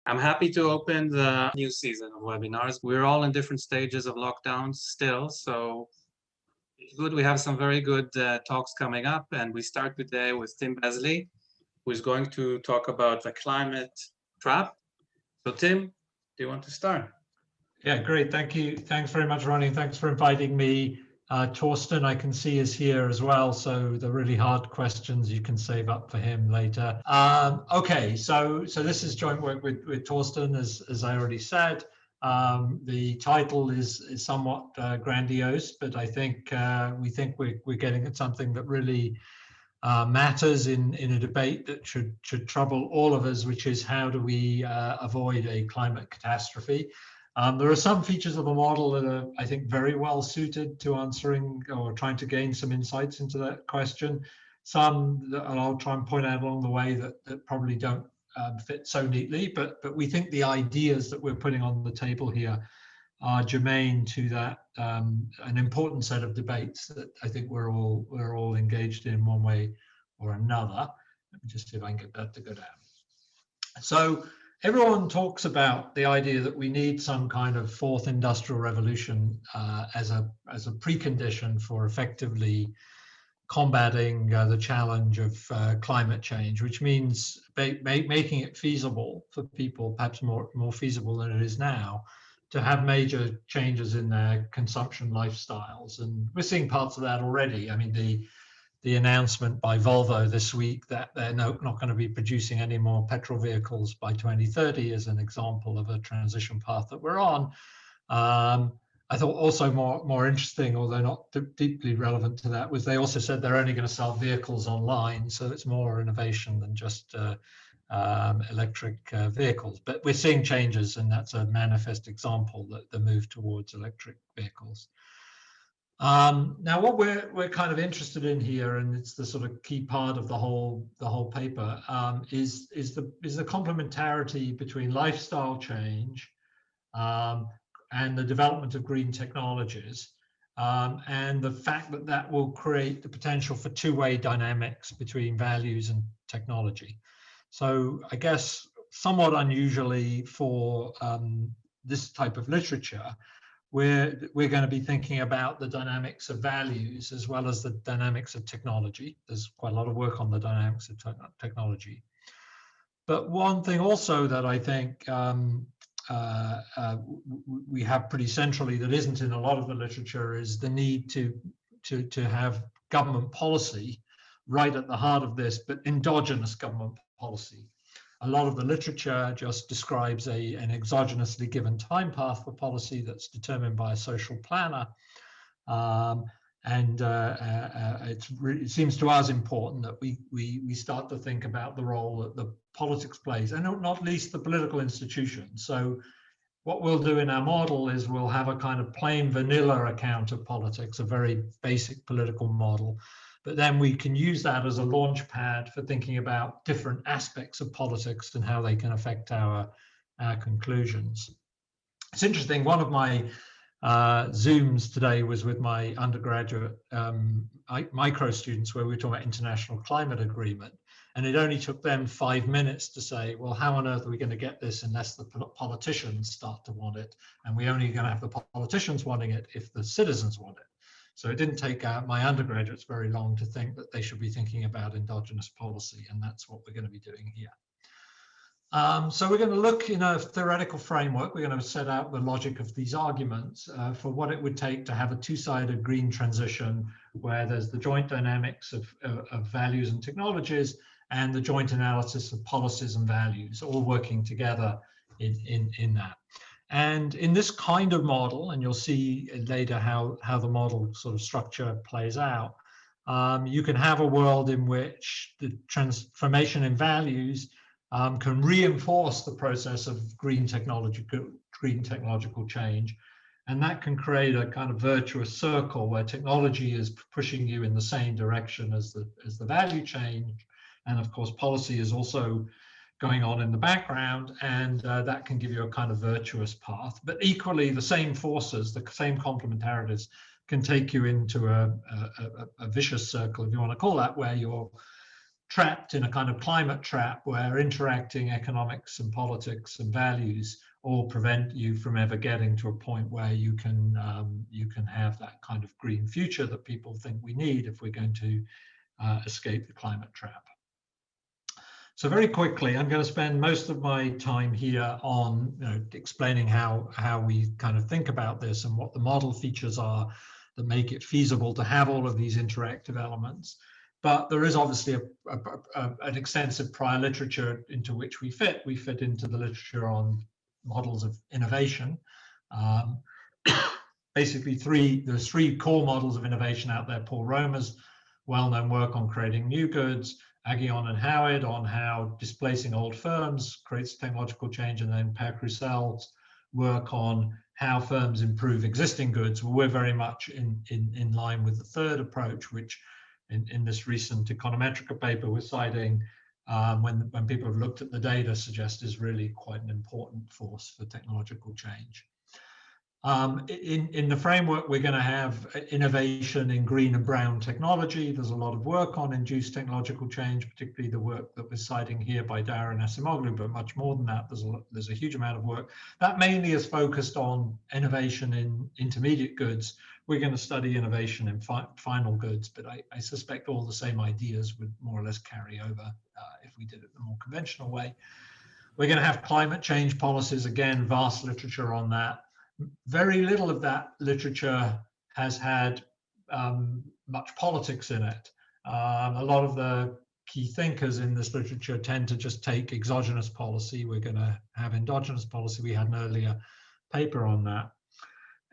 I'm happy to open the new season of webinars. We're all in different stages of lockdowns still, so it's good. We have some very good talks coming up, and we start today with Tim Besley, who is going to talk about the climate trap. So Tim, do you want to start? Yeah, great. Thank you. Thanks very much, Ronnie. Thanks for inviting me. Torsten, I can see, is here as well. So the really hard questions you can save up for him later. Okay, so this is joint work with Torsten, as I already said. The title is somewhat grandiose, but I think we think we're getting at something that really matters in a debate that should trouble all of us, which is how do we avoid a climate catastrophe. There are some features of the model that are, I think, very well suited to answering or trying to gain some insights into that question. Some that I'll try and point out along the way that probably don't fit so neatly, but we think the ideas that we're putting on the table here are germane to that an important set of debates that I think we're all engaged in one way or another. Let me just see if I can get that to go down. So everyone talks about the idea that we need some kind of fourth industrial revolution as a precondition for effectively combating the challenge of climate change, which means making it feasible for people, perhaps more feasible than it is now, to have major changes in their consumption lifestyles. And we're seeing parts of that already. I mean, the announcement by Volvo this week that they're not going to be producing any more petrol vehicles by 2030 is an example of a transition path that we're on. I thought also more interesting, although not deeply relevant to that, was they also said they're only going to sell vehicles online. So it's more innovation than just electric vehicles. But we're seeing changes, and that's a manifest example that the move towards electric vehicles. Now, what we're kind of interested in here, and it's the sort of key part of the whole paper, is the complementarity between lifestyle change and the development of green technologies, and the fact that will create the potential for two-way dynamics between values and technology. So I guess somewhat unusually for this type of literature, we're going to be thinking about the dynamics of values as well as the dynamics of technology. There's quite a lot of work on the dynamics of technology. But one thing also that I think we have pretty centrally that isn't in a lot of the literature is the need to have government policy right at the heart of this, but endogenous government policy. A lot of the literature just describes an exogenously given time path for policy that's determined by a social planner. It seems to us important that we start to think about the role that the politics plays, and not least the political institutions. So what we'll do in our model is we'll have a kind of plain vanilla account of politics, a very basic political model. But then we can use that as a launch pad for thinking about different aspects of politics and how they can affect our conclusions. It's interesting, one of my Zooms today was with my undergraduate micro students where we were talking about international climate agreement. And it only took them 5 minutes to say, well, how on earth are we going to get this unless the politicians start to want it? And we're only going to have the politicians wanting it if the citizens want it. So it didn't take my undergraduates very long to think that they should be thinking about endogenous policy, and that's what we're going to be doing here. So we're going to look in a theoretical framework. We're going to set out the logic of these arguments for what it would take to have a two-sided green transition where there's the joint dynamics of values and technologies and the joint analysis of policies and values all working together in that. And in this kind of model, and you'll see later how the model sort of structure plays out, you can have a world in which the transformation in values can reinforce the process of green technological change. And that can create a kind of virtuous circle where technology is pushing you in the same direction as the value change. And of course, policy is also going on in the background, and that can give you a kind of virtuous path. But equally, the same forces, the same complementarities can take you into a vicious circle, if you want to call that, where you're trapped in a kind of climate trap where interacting economics and politics and values all prevent you from ever getting to a point where you can have that kind of green future that people think we need if we're going to escape the climate trap. So very quickly, I'm going to spend most of my time here on explaining how we kind of think about this and what the model features are that make it feasible to have all of these interactive elements. But there is obviously an extensive prior literature into which we fit. We fit into the literature on models of innovation. Basically, there's three core models of innovation out there. Paul Romer's well-known work on creating new goods, Aghion and Howard on how displacing old firms creates technological change, and then Per Krusel's work on how firms improve existing goods. Well, we're very much in line with the third approach, which in this recent Econometrica paper we're citing, when people have looked at the data, suggest is really quite an important force for technological change. In the framework, we're going to have innovation in green and brown technology. There's a lot of work on induced technological change, particularly the work that we're citing here by Darren Acemoglu, but much more than that. There's a huge amount of work. That mainly is focused on innovation in intermediate goods. We're going to study innovation in final goods, but I suspect all the same ideas would more or less carry over if we did it the more conventional way. We're going to have climate change policies, again, vast literature on that. Very little of that literature has had much politics in it. A lot of the key thinkers in this literature tend to just take exogenous policy. We're going to have endogenous policy. We had an earlier paper on that.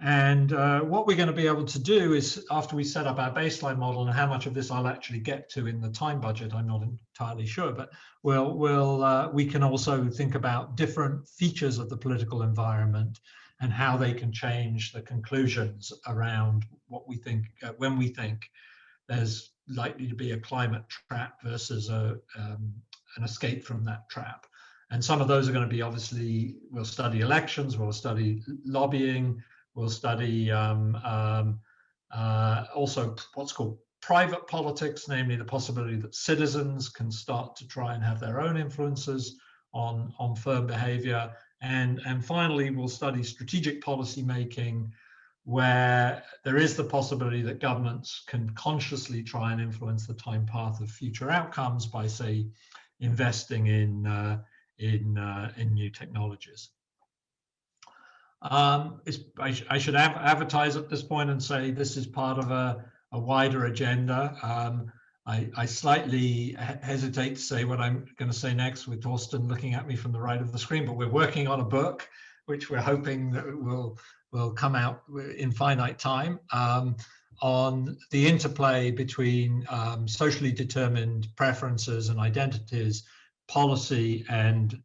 And what we're going to be able to do is, after we set up our baseline model, and how much of this I'll actually get to in the time budget, I'm not entirely sure, but we can also think about different features of the political environment and how they can change the conclusions around what we think, when we think there's likely to be a climate trap versus an escape from that trap. And some of those are going to be, obviously, we'll study elections, we'll study lobbying, we'll study also what's called private politics, namely the possibility that citizens can start to try and have their own influences on firm behavior. And finally, we'll study strategic policy making, where there is the possibility that governments can consciously try and influence the time path of future outcomes by, say, investing in new technologies. I should advertise at this point and say this is part of a wider agenda. I slightly hesitate to say what I'm going to say next with Torsten looking at me from the right of the screen, but we're working on a book which we're hoping that will come out in finite time on the interplay between socially determined preferences and identities, policy, and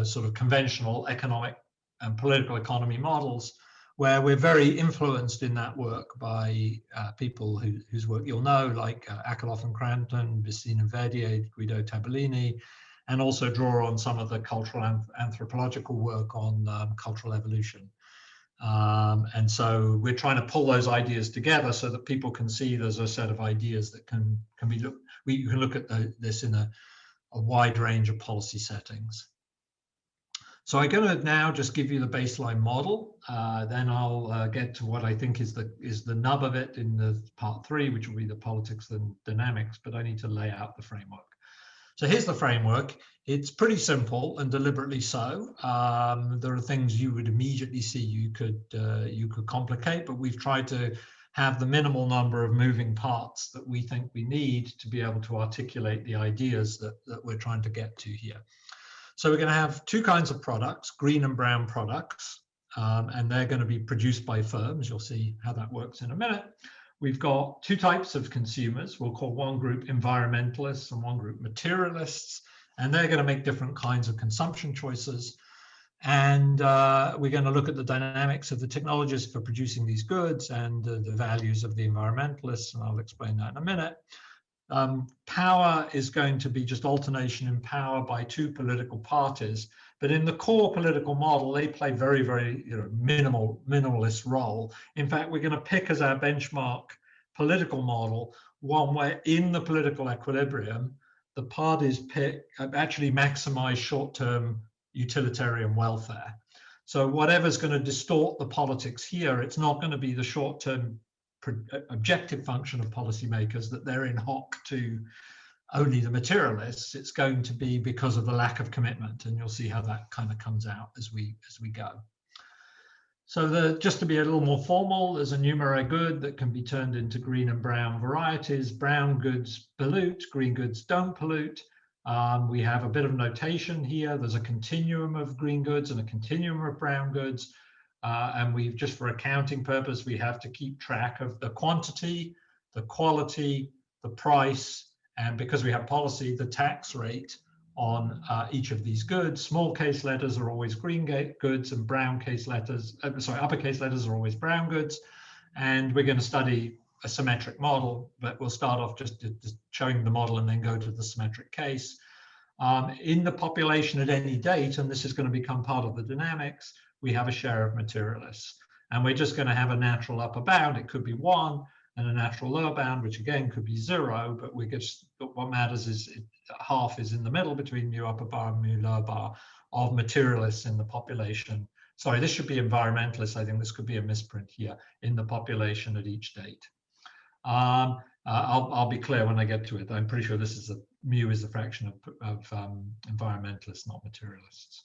sort of conventional economic and political economy models, where we're very influenced in that work by people whose work you'll know, like Akerlof and Cranton, Besley and Verdier, Guido Tabellini, and also draw on some of the cultural anthropological work on cultural evolution. And so we're trying to pull those ideas together so that people can see there's a set of ideas that can be looked. You can look at this in a wide range of policy settings. So I'm going to now just give you the baseline model. Then I'll get to what I think is the nub of it in the part 3, which will be the politics and dynamics, but I need to lay out the framework. So here's the framework. It's pretty simple, and deliberately so. There are things you would immediately see you could complicate, but we've tried to have the minimal number of moving parts that we think we need to be able to articulate the ideas that we're trying to get to here. So we're going to have two kinds of products, green and brown products, and they're going to be produced by firms. You'll see how that works in a minute. We've got two types of consumers. We'll call one group environmentalists and one group materialists, and they're going to make different kinds of consumption choices. And we're going to look at the dynamics of the technologies for producing these goods and the values of the environmentalists, and I'll explain that in a minute. Power is going to be just alternation in power by two political parties, but in the core political model, they play very, very minimalist role. In fact, we're going to pick as our benchmark political model one where in the political equilibrium, the parties actually maximize short-term utilitarian welfare. So whatever's going to distort the politics here, it's not going to be the short-term objective function of policymakers that they're in hock to only the materialists. It's going to be because of the lack of commitment, and you'll see how that kind of comes out as we go. So just to be a little more formal, there's a numeraire good that can be turned into green and brown varieties. Brown goods pollute, green goods don't pollute. We have a bit of notation here. There's a continuum of green goods and a continuum of brown goods. And we've just for accounting purpose, we have to keep track of the quantity, the quality, the price, and because we have policy, the tax rate on each of these goods. Small case letters are always green goods, and brown case letters, uppercase letters are always brown goods. And we're going to study a symmetric model, but we'll start off just showing the model and then go to the symmetric case. In the population at any date, and this is going to become part of the dynamics, we have a share of materialists. And we're just going to have a natural upper bound. It could be 1, and a natural lower bound, which again could be 0, but what matters is half is in the middle between mu upper bar and mu lower bar of materialists in the population. Sorry, this should be environmentalists. I think this could be a misprint here, in the population at each date. I'll be clear when I get to it. I'm pretty sure this is mu is the fraction of environmentalists, not materialists.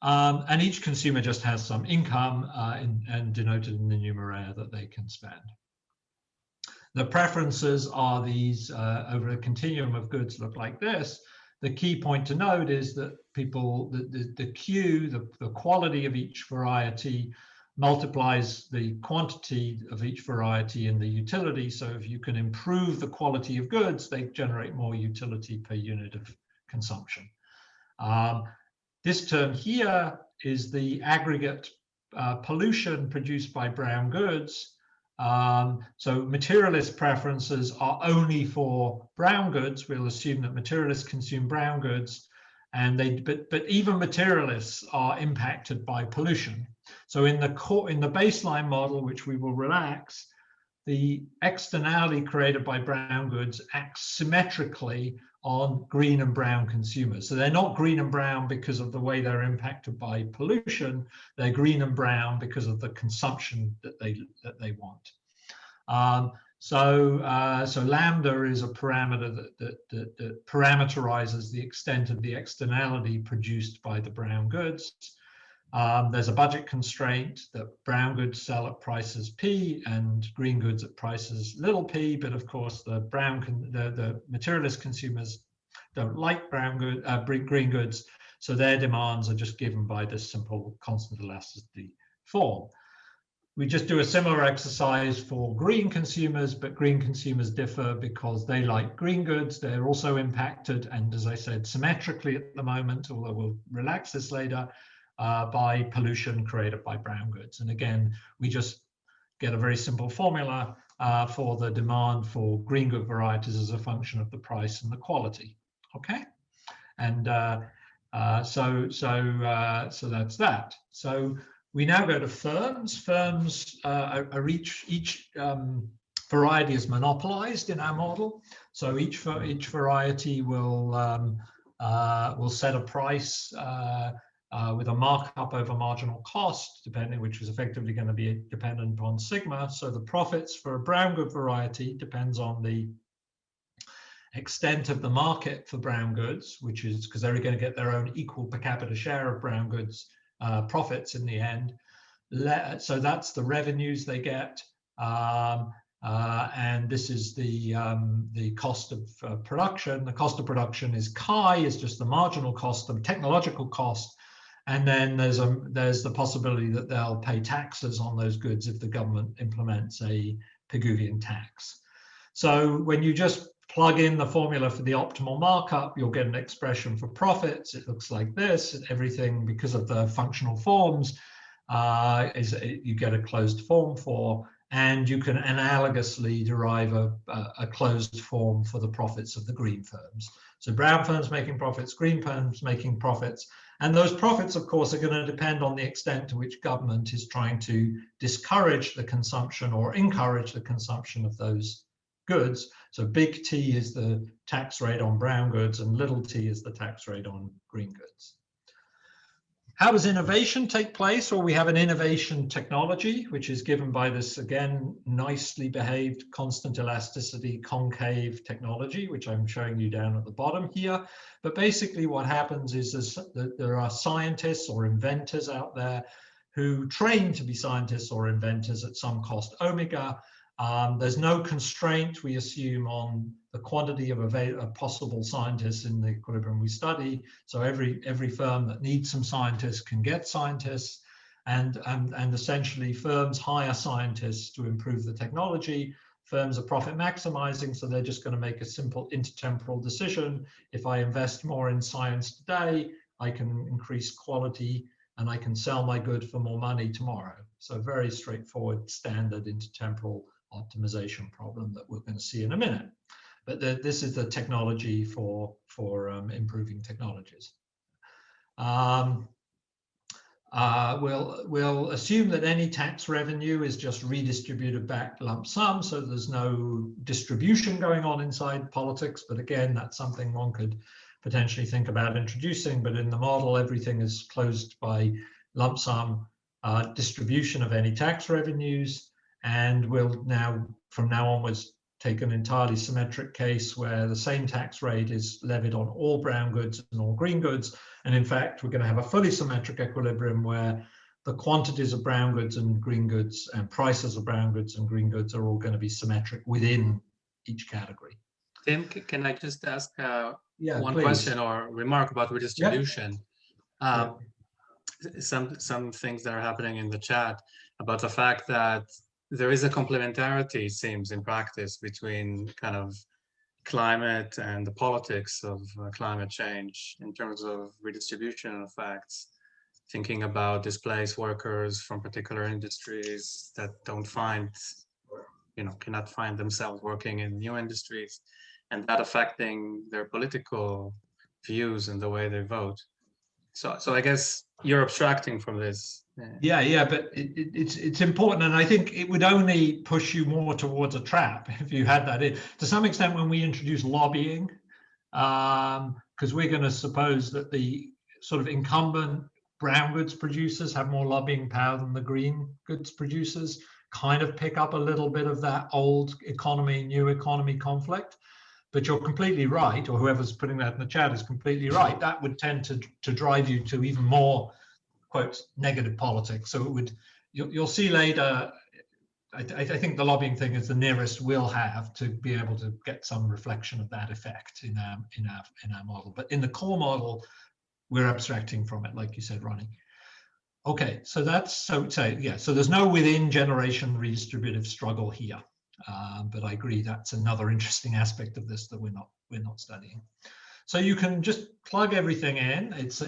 And each consumer just has some income and denoted in the numeraire that they can spend. The preferences are these over a continuum of goods look like this. The key point to note is that the Q, the quality of each variety multiplies the quantity of each variety in the utility. So if you can improve the quality of goods, they generate more utility per unit of consumption. This term here is the aggregate pollution produced by brown goods. So materialist preferences are only for brown goods. We'll assume that materialists consume brown goods, and but even materialists are impacted by pollution. So in the baseline model, which we will relax, the externality created by brown goods acts symmetrically on green and brown consumers. So they're not green and brown because of the way they're impacted by pollution. They're green and brown because of the consumption that they want. So lambda is a parameter that parameterizes the extent of the externality produced by the brown goods. There's a budget constraint that brown goods sell at prices P and green goods at prices little p, but of course the materialist consumers don't like green goods, so their demands are just given by this simple constant elasticity form. We just do a similar exercise for green consumers, but green consumers differ because they like green goods. They're also impacted, and as I said, symmetrically at the moment, although we'll relax this later, by pollution created by brown goods. And again, we just get a very simple formula for the demand for green good varieties as a function of the price and the quality. Okay, and so that's that. So we now go to firms. Firms are each variety is monopolized in our model. So each variety will set a price with a markup over marginal cost, which is effectively going to be dependent upon sigma. So the profits for a brown good variety depends on the extent of the market for brown goods, which is because they're going to get their own equal per capita share of brown goods profits in the end. So that's the revenues they get, and this is the cost of production. The cost of production is chi, is just the marginal cost, the technological cost. And then there's the possibility that they'll pay taxes on those goods if the government implements a Pigouvian tax. So when you just plug in the formula for the optimal markup, you'll get an expression for profits. It looks like this. Everything, because of the functional forms, you get a closed form for, and you can analogously derive a closed form for the profits of the green firms. So brown firms making profits, green firms making profits. And those profits, of course, are going to depend on the extent to which government is trying to discourage the consumption or encourage the consumption of those goods. So big T is the tax rate on brown goods and little t is the tax rate on green goods. How does innovation take place? Well, we have an innovation technology, which is given by this, again, nicely behaved constant elasticity concave technology, which I'm showing you down at the bottom here. But basically what happens is that there are scientists or inventors out there who train to be scientists or inventors at some cost omega. There's no constraint, we assume, on the quantity of possible scientists in the equilibrium we study. So every firm that needs some scientists can get scientists, and essentially firms hire scientists to improve the technology. Firms are profit maximizing, so they're just going to make a simple intertemporal decision. If I invest more in science today, I can increase quality and I can sell my good for more money tomorrow. So very straightforward, standard intertemporal optimization problem that we're going to see in a minute. But this is the technology for improving technologies. We'll assume that any tax revenue is just redistributed back lump sum, so there's no distribution going on inside politics. But again, that's something one could potentially think about introducing. But in the model, everything is closed by lump sum distribution of any tax revenues. And we'll now, from now onwards, take an entirely symmetric case where the same tax rate is levied on all brown goods and all green goods. And in fact, we're going to have a fully symmetric equilibrium where the quantities of brown goods and green goods and prices of brown goods and green goods are all going to be symmetric within each category. Tim, can I just ask one please. question or remark about redistribution? Yep. Some things that are happening in the chat about the fact that there is a complementarity, it seems, in practice between kind of climate and the politics of climate change in terms of redistribution effects, thinking about displaced workers from particular industries that don't find, cannot find themselves working in new industries, and that affecting their political views and the way they vote. So I guess you're abstracting from this. Yeah, but it's important, and I think it would only push you more towards a trap if you had that in. To some extent, when we introduce lobbying, because we're going to suppose that the sort of incumbent brown goods producers have more lobbying power than the green goods producers, kind of pick up a little bit of that old economy, new economy conflict. But you're completely right, or whoever's putting that in the chat is completely right. That would tend to drive you to even more, quote, negative politics. So it would, you'll see later, I think the lobbying thing is the nearest we'll have to be able to get some reflection of that effect in our model. But in the core model, we're abstracting from it, like you said, Ronnie. Okay, so that's so there's no within generation redistributive struggle here. But I agree that's another interesting aspect of this that we're not studying. So you can just plug everything in. It's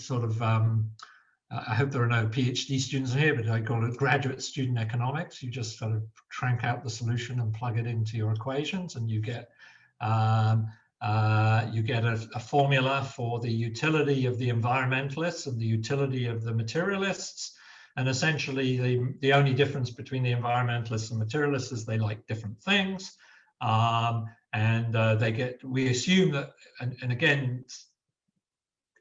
sort of I hope there are no PhD students in here, but I call it graduate student economics. You just sort of crank out the solution and plug it into your equations, and you get a formula for the utility of the environmentalists and the utility of the materialists. And essentially, the only difference between the environmentalists and materialists is they like different things. We assume that, and again,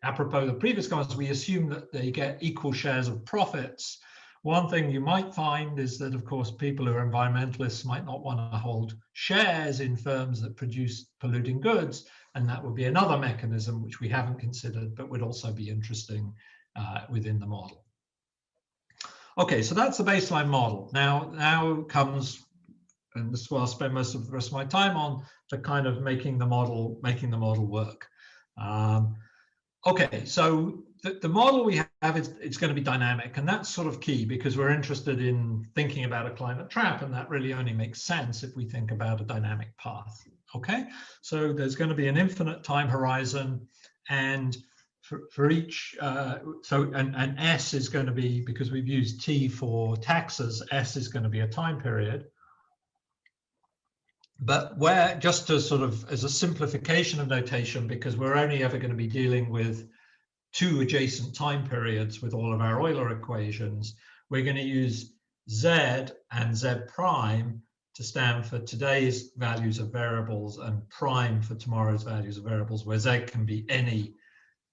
apropos of the previous comments, we assume that they get equal shares of profits. One thing you might find is that, of course, people who are environmentalists might not want to hold shares in firms that produce polluting goods. And that would be another mechanism which we haven't considered, but would also be interesting within the model. Okay, so that's the baseline model. Now comes, and this is what I'll spend most of the rest of my time on, to kind of making the model work. Okay, so the model we have it's going to be dynamic, and that's sort of key because we're interested in thinking about a climate trap, and that really only makes sense if we think about a dynamic path. Okay, so there's going to be an infinite time horizon, and for each, and S is going to be, because we've used T for taxes, S is going to be a time period. But where, just to sort of, as a simplification of notation, because we're only ever going to be dealing with two adjacent time periods with all of our Euler equations, we're going to use Z and Z prime to stand for today's values of variables and prime for tomorrow's values of variables, where z can be any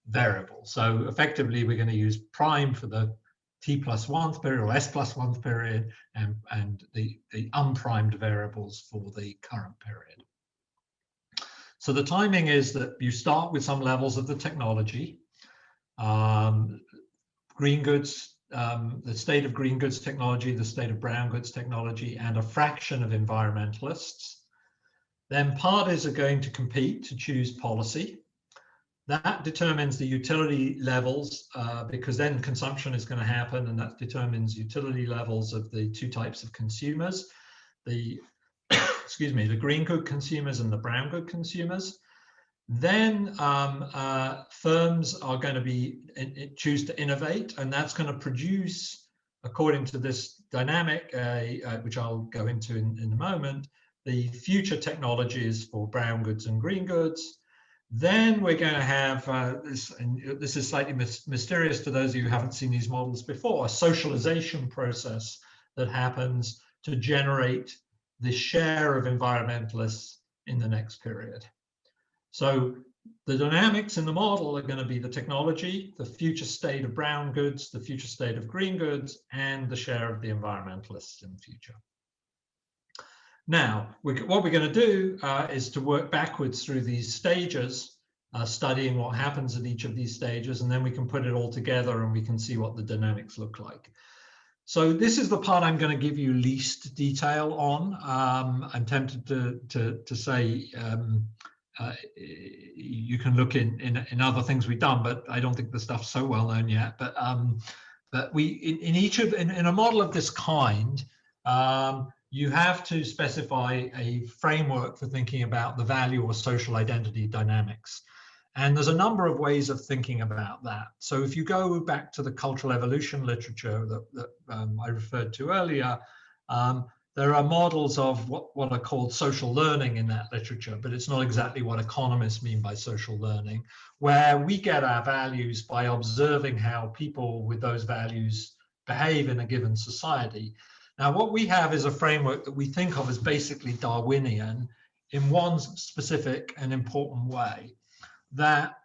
variable. So effectively, we're going to use prime for the t+1th period or s+1th period, and the unprimed variables for the current period. So the timing is that you start with some levels of the technology, green goods, the state of green goods technology, the state of brown goods technology, and a fraction of environmentalists. Then parties are going to compete to choose policy. That determines the utility levels, because then consumption is going to happen, and that determines utility levels of the two types of consumers, the excuse me, the green good consumers and the brown good consumers. Then firms are going to choose to innovate, and that's going to produce, according to this dynamic, which I'll go into in a moment, the future technologies for brown goods and green goods. Then we're going to have this, and this is slightly mysterious to those of you who haven't seen these models before, a socialization process that happens to generate the share of environmentalists in the next period. So the dynamics in the model are going to be the technology, the future state of brown goods, the future state of green goods, and the share of the environmentalists in the future. Now, what we're going to do is to work backwards through these stages, studying what happens at each of these stages, and then we can put it all together and we can see what the dynamics look like. So this is the part I'm going to give you least detail on. I'm tempted to say you can look in other things we've done, but I don't think the stuff's so well known yet. But in a model of this kind, you have to specify a framework for thinking about the value or social identity dynamics. And there's a number of ways of thinking about that. So if you go back to the cultural evolution literature that I referred to earlier, there are models of what are called social learning in that literature, but it's not exactly what economists mean by social learning, where we get our values by observing how people with those values behave in a given society. Now, what we have is a framework that we think of as basically Darwinian in one specific and important way, that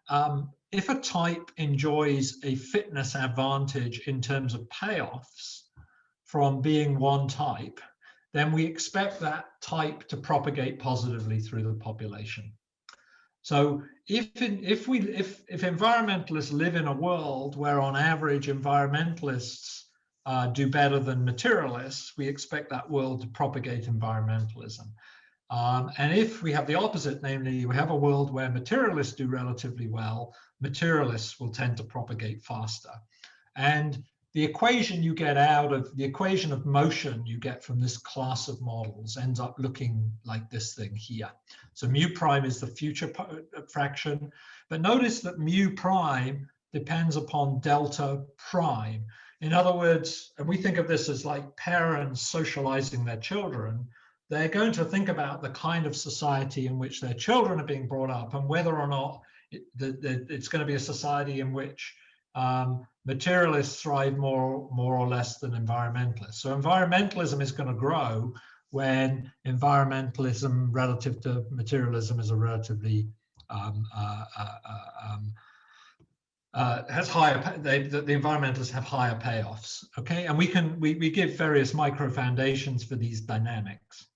if a type enjoys a fitness advantage in terms of payoffs from being one type, then we expect that type to propagate positively through the population. So if environmentalists live in a world where on average environmentalists do better than materialists, we expect that world to propagate environmentalism. And if we have the opposite, namely we have a world where materialists do relatively well, materialists will tend to propagate faster. And the equation you get out of the equation of motion you get from this class of models ends up looking like this thing here. So mu prime is the future fraction, but notice that mu prime depends upon delta prime. In other words, and we think of this as like parents socializing their children, they're going to think about the kind of society in which their children are being brought up and whether or not it's going to be a society in which materialists thrive more or less than environmentalists. So environmentalism is going to grow when environmentalism relative to materialism is a relatively has higher, the environmentalists have higher payoffs, okay? And we give various micro foundations for these dynamics.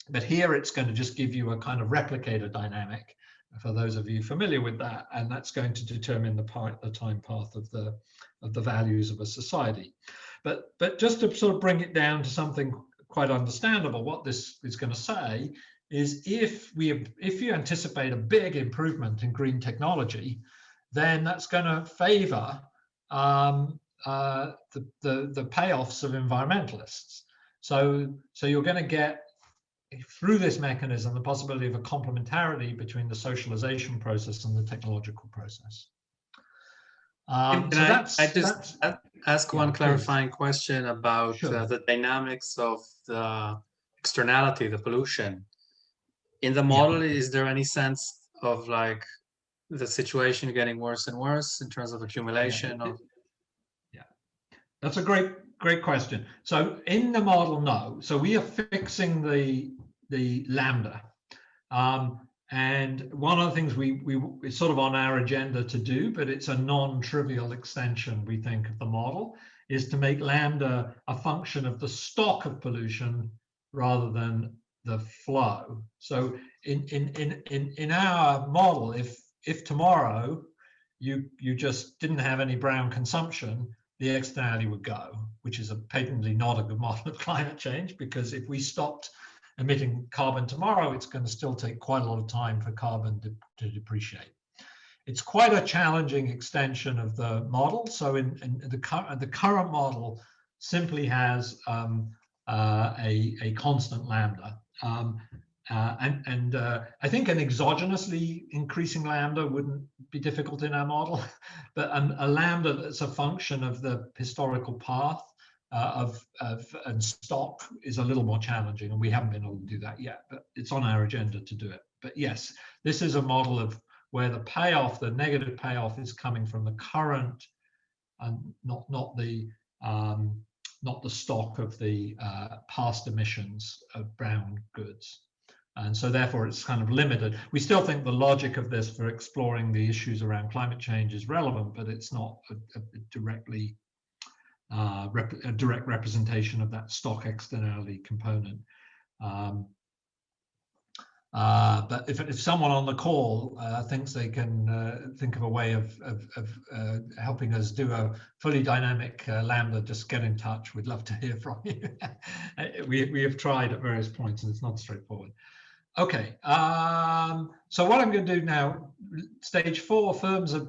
But here it's going to just give you a kind of replicator dynamic for those of you familiar with that, and that's going to determine the time path of the values of a society. But just to sort of bring it down to something quite understandable, what this is going to say is if you anticipate a big improvement in green technology, then that's going to favor the payoffs of environmentalists. So you're going to get, through this mechanism, the possibility of a complementarity between the socialization process and the technological process. Can I just ask one clarifying question about the dynamics of the externality, the pollution? In the model, is there any sense of like the situation getting worse and worse in terms of accumulation? Yeah, that's a great great question. So in the model, no. So we are fixing the lambda. And one of the things it's sort of on our agenda to do, but it's a non-trivial extension, we think, of the model, is to make lambda a function of the stock of pollution rather than the flow. So in our model, if tomorrow you just didn't have any brown consumption, the externality would go, which is patently not a good model of climate change, because if we stopped emitting carbon tomorrow, it's going to still take quite a lot of time for carbon to depreciate. It's quite a challenging extension of the model. So in the current model simply has a constant lambda. I think an exogenously increasing lambda wouldn't be difficult in our model, but a lambda that's a function of the historical path and stock is a little more challenging, and we haven't been able to do that yet, but it's on our agenda to do it. But yes, this is a model of where the payoff, the negative payoff, is coming from the current, and not the stock of the past emissions of brown goods. And so therefore it's kind of limited. We still think the logic of this for exploring the issues around climate change is relevant, but it's not a direct representation of that stock externality component. But if someone on the call thinks they can think of a way of helping us do a fully dynamic lambda, just get in touch. We'd love to hear from you. We have tried at various points and it's not straightforward. Okay, so what I'm going to do now, stage 4, firms are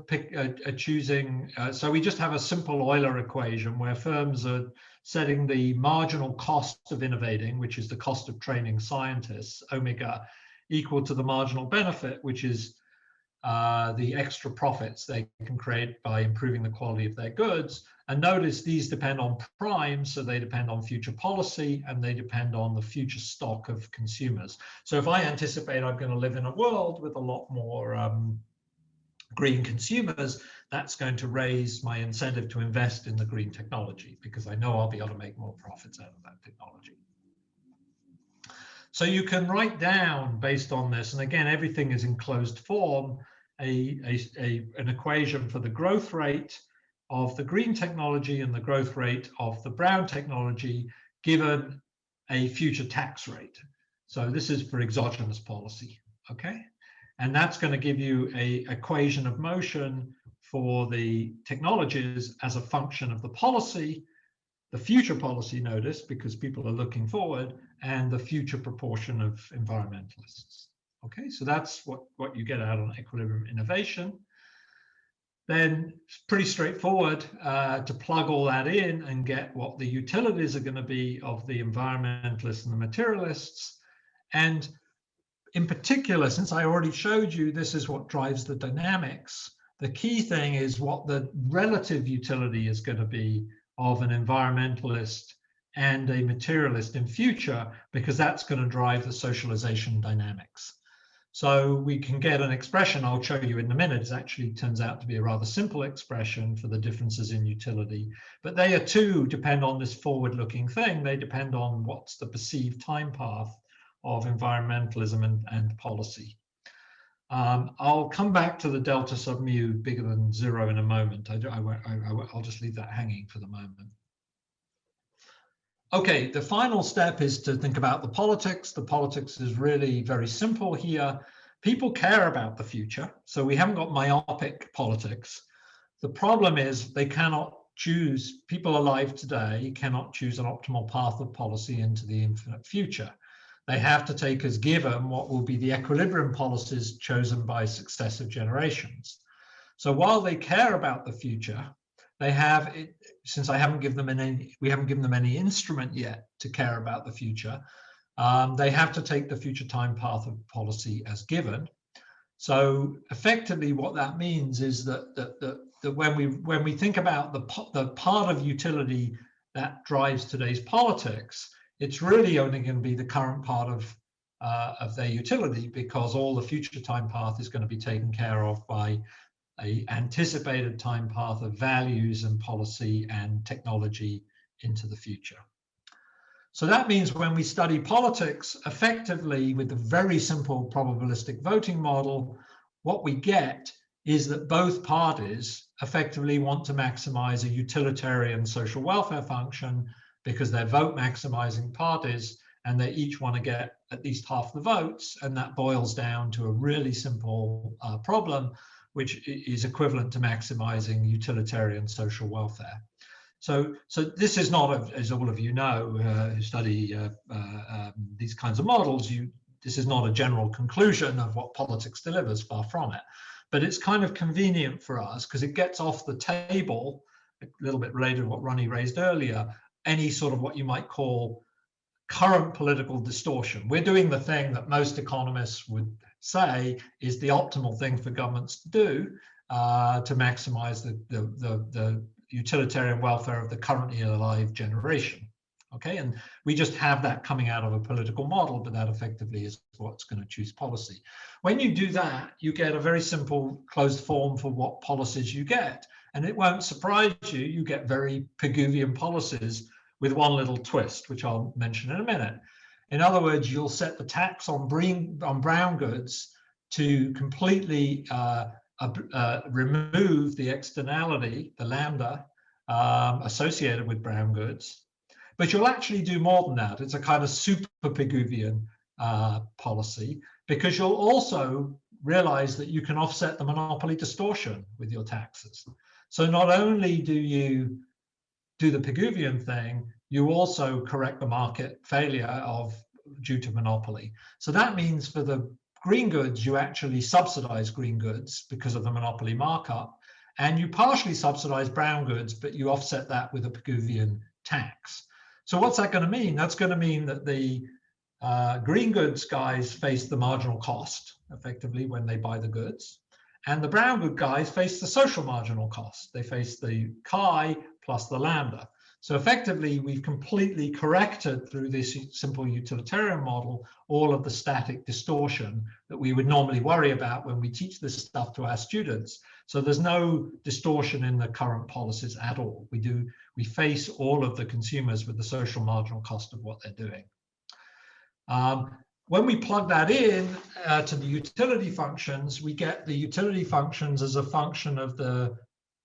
choosing, so we just have a simple Euler equation where firms are setting the marginal cost of innovating, which is the cost of training scientists, omega, equal to the marginal benefit, which is the extra profits they can create by improving the quality of their goods. And notice these depend on prime, so they depend on future policy and they depend on the future stock of consumers. So if I anticipate I'm going to live in a world with a lot more green consumers, that's going to raise my incentive to invest in the green technology, because I know I'll be able to make more profits out of that technology. So you can write down, based on this, and again, everything is in closed form, an equation for the growth rate of the green technology and the growth rate of the brown technology given a future tax rate. So this is for exogenous policy, okay? And that's going to give you an equation of motion for the technologies as a function of the policy, the future policy, notice, because people are looking forward, and the future proportion of environmentalists. Okay, so that's what you get out on equilibrium innovation. Then it's pretty straightforward to plug all that in and get what the utilities are going to be of the environmentalists and the materialists. And in particular, since I already showed you this is what drives the dynamics, the key thing is what the relative utility is going to be of an environmentalist and a materialist in future, because that's going to drive the socialization dynamics. So we can get an expression I'll show you in a minute. It actually turns out to be a rather simple expression for the differences in utility, but they are too depend on this forward-looking thing. They depend on what's the perceived time path of environmentalism and policy. I'll come back to the delta sub mu bigger than 0 in a moment. I'll just leave that hanging for the moment. Okay, the final step is to think about the politics. The politics is really very simple here. People care about the future, so we haven't got myopic politics. The problem is they cannot choose, people alive today cannot choose an optimal path of policy into the infinite future. They have to take as given what will be the equilibrium policies chosen by successive generations. So while they care about the future, they have, since we haven't given them any instrument yet to care about the future, they have to take the future time path of policy as given. So effectively what that means is that when we think about the part of utility that drives today's politics, it's really only going to be the current part of their utility, because all the future time path is going to be taken care of by an anticipated time path of values and policy and technology into the future. So that means when we study politics effectively with the very simple probabilistic voting model, what we get is that both parties effectively want to maximize a utilitarian social welfare function because they're vote maximizing parties and they each want to get at least half the votes. And that boils down to a really simple problem, which is equivalent to maximizing utilitarian social welfare. So this is not, as all of you know, who study these kinds of models, this is not a general conclusion of what politics delivers, far from it. But it's kind of convenient for us because it gets off the table, a little bit related to what Ronnie raised earlier, any sort of what you might call current political distortion. We're doing the thing that most economists would say is the optimal thing for governments to do to maximize the utilitarian welfare of the currently alive generation. Okay, and we just have that coming out of a political model, but that effectively is what's going to choose policy. When you do that, you get a very simple closed form for what policies you get. And it won't surprise you, you get very Pigouvian policies with one little twist, which I'll mention in a minute. In other words, you'll set the tax on brown goods to completely remove the externality, the Lambda, associated with brown goods. But you'll actually do more than that. It's a kind of super Pigouvian policy, because you'll also realize that you can offset the monopoly distortion with your taxes. So not only do you do the Pigouvian thing, you also correct the market failure due to monopoly. So that means for the green goods, you actually subsidize green goods because of the monopoly markup, and you partially subsidize brown goods, but you offset that with a Pigouvian tax. So what's that going to mean? That's going to mean that the green goods guys face the marginal cost effectively when they buy the goods, and the brown good guys face the social marginal cost. They face the chi plus the lambda. So effectively, we've completely corrected through this simple utilitarian model all of the static distortion that we would normally worry about when we teach this stuff to our students. So there's no distortion in the current policies at all. We face all of the consumers with the social marginal cost of what they're doing. When we plug that in to the utility functions, we get the utility functions as a function of the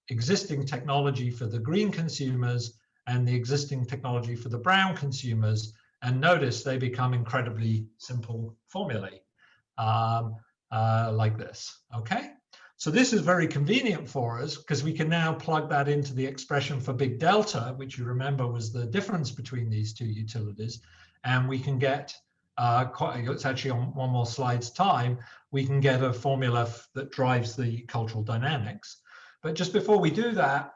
existing technology for the green consumers and the existing technology for the brown consumers. And notice they become incredibly simple formulae like this, okay? So this is very convenient for us because we can now plug that into the expression for big delta, which you remember was the difference between these two utilities. And we can get, it's actually on one more slide's time, we can get a formula that drives the cultural dynamics. But just before we do that,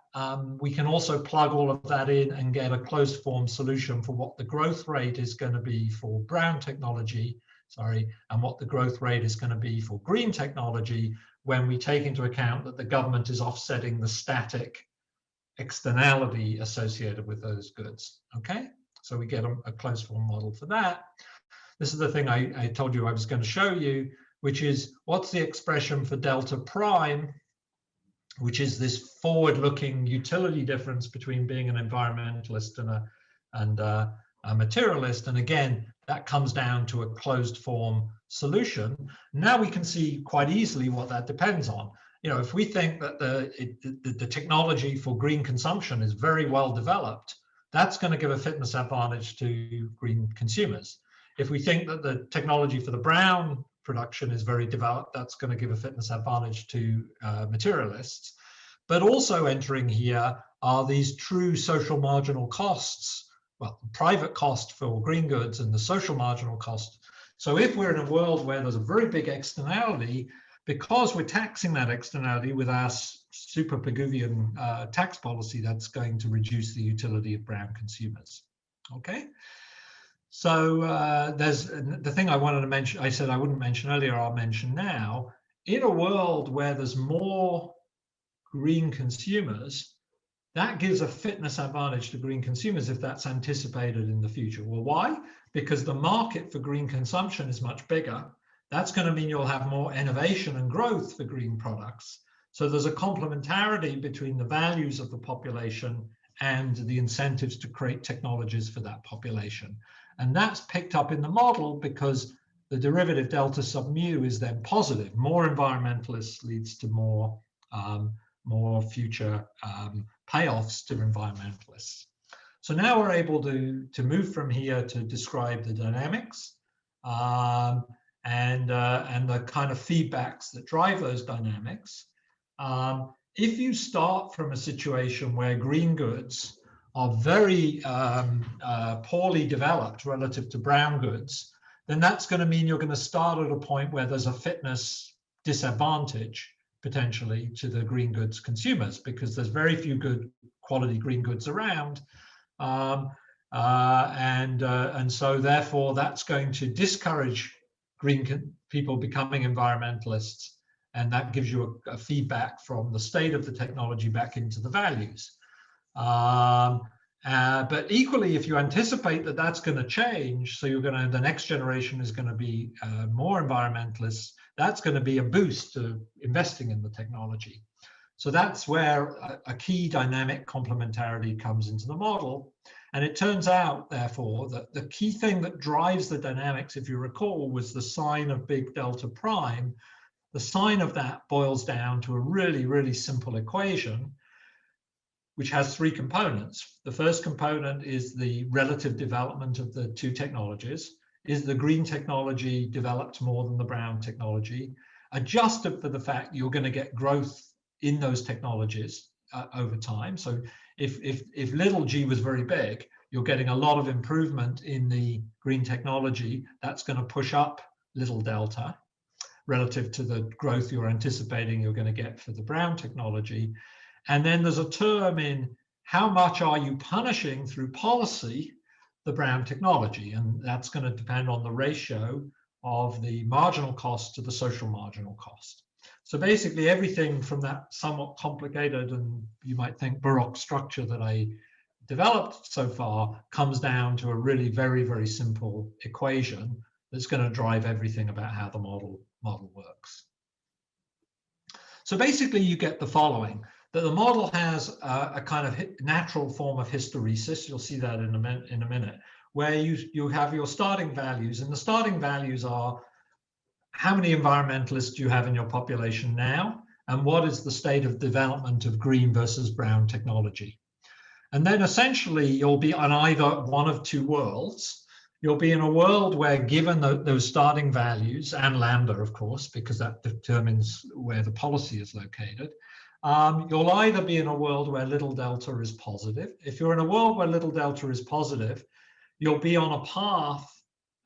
we can also plug all of that in and get a closed form solution for what the growth rate is going to be for brown technology, and what the growth rate is going to be for green technology when we take into account that the government is offsetting the static externality associated with those goods, okay? So we get a closed form model for that. This is the thing I told you I was going to show you, which is what's the expression for delta prime, which is this forward-looking utility difference between being an environmentalist and a materialist. And again, that comes down to a closed form solution. Now we can see quite easily what that depends on. You know, if we think that the technology for green consumption is very well developed, that's going to give a fitness advantage to green consumers. If we think that the technology for the brown production is very developed, that's going to give a fitness advantage to materialists. But also entering here are these true social marginal costs, well, private cost for green goods and the social marginal cost. So if we're in a world where there's a very big externality, because we're taxing that externality with our super Pigouvian tax policy, that's going to reduce the utility of brown consumers, okay? So there's the thing I wanted to mention, I said I wouldn't mention earlier, I'll mention now. In a world where there's more green consumers, that gives a fitness advantage to green consumers if that's anticipated in the future. Well, why? Because the market for green consumption is much bigger. That's going to mean you'll have more innovation and growth for green products. So there's a complementarity between the values of the population and the incentives to create technologies for that population. And that's picked up in the model because the derivative delta sub mu is then positive. More environmentalists leads to more future payoffs to environmentalists. So now we're able to move from here to describe the dynamics and the kind of feedbacks that drive those dynamics. If you start from a situation where green goods are very poorly developed relative to brown goods, then that's going to mean you're going to start at a point where there's a fitness disadvantage potentially to the green goods consumers, because there's very few good quality green goods around. And so therefore that's going to discourage people becoming environmentalists, and that gives you a feedback from the state of the technology back into the values. But equally, if you anticipate that that's going to change, so the next generation is going to be more environmentalists, that's going to be a boost to investing in the technology. So that's where a key dynamic complementarity comes into the model. And it turns out, therefore, that the key thing that drives the dynamics, if you recall, was the sign of big delta prime. The sign of that boils down to a really, really simple equation, which has three components. The first component is the relative development of the two technologies. Is the green technology developed more than the brown technology? Adjusted for the fact you're going to get growth in those technologies over time. So if little g was very big, you're getting a lot of improvement in the green technology. That's going to push up little delta relative to the growth you're anticipating you're going to get for the brown technology. And then there's a term in how much are you punishing through policy the brown technology, and that's going to depend on the ratio of the marginal cost to the social marginal cost. So basically everything from that somewhat complicated and you might think Baroque structure that I developed so far comes down to a really very, very simple equation that's going to drive everything about how the model works. So basically you get the following, that the model has a kind of natural form of hysteresis. You'll see that in a minute, where you have your starting values, and the starting values are how many environmentalists do you have in your population now, and what is the state of development of green versus brown technology. And then essentially you'll be on either one of two worlds. You'll be in a world where, given those starting values, and Lambda, of course, because that determines where the policy is located, you'll either be in a world where little delta is positive. If you're in a world where little delta is positive, you'll be on a path,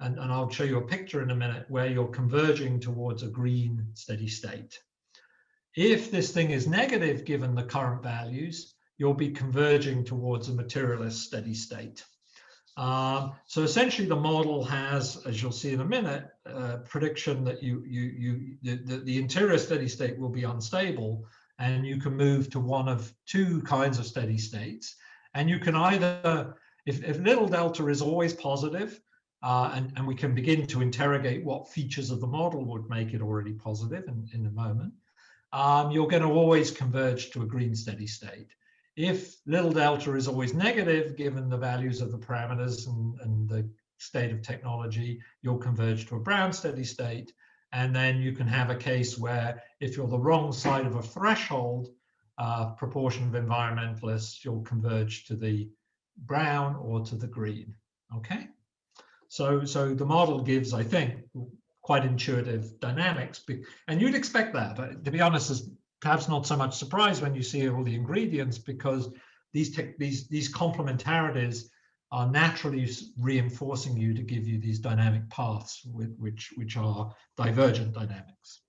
and I'll show you a picture in a minute, where you're converging towards a green steady state. If this thing is negative, given the current values, you'll be converging towards a materialist steady state. So essentially the model has, as you'll see in a minute, prediction that the interior steady state will be unstable, and you can move to one of two kinds of steady states. And you can either, if little delta is always positive, and we can begin to interrogate what features of the model would make it already positive in a moment, you're going to always converge to a green steady state. If little delta is always negative, given the values of the parameters and the state of technology, you'll converge to a brown steady state. And then you can have a case where, if you're the wrong side of a threshold proportion of environmentalists, you'll converge to the brown or to the green. Okay, so the model gives, I think, quite intuitive dynamics, and you'd expect that. To be honest, is perhaps not so much surprise when you see all the ingredients, because these complementarities are naturally reinforcing you to give you these dynamic paths which are divergent dynamics.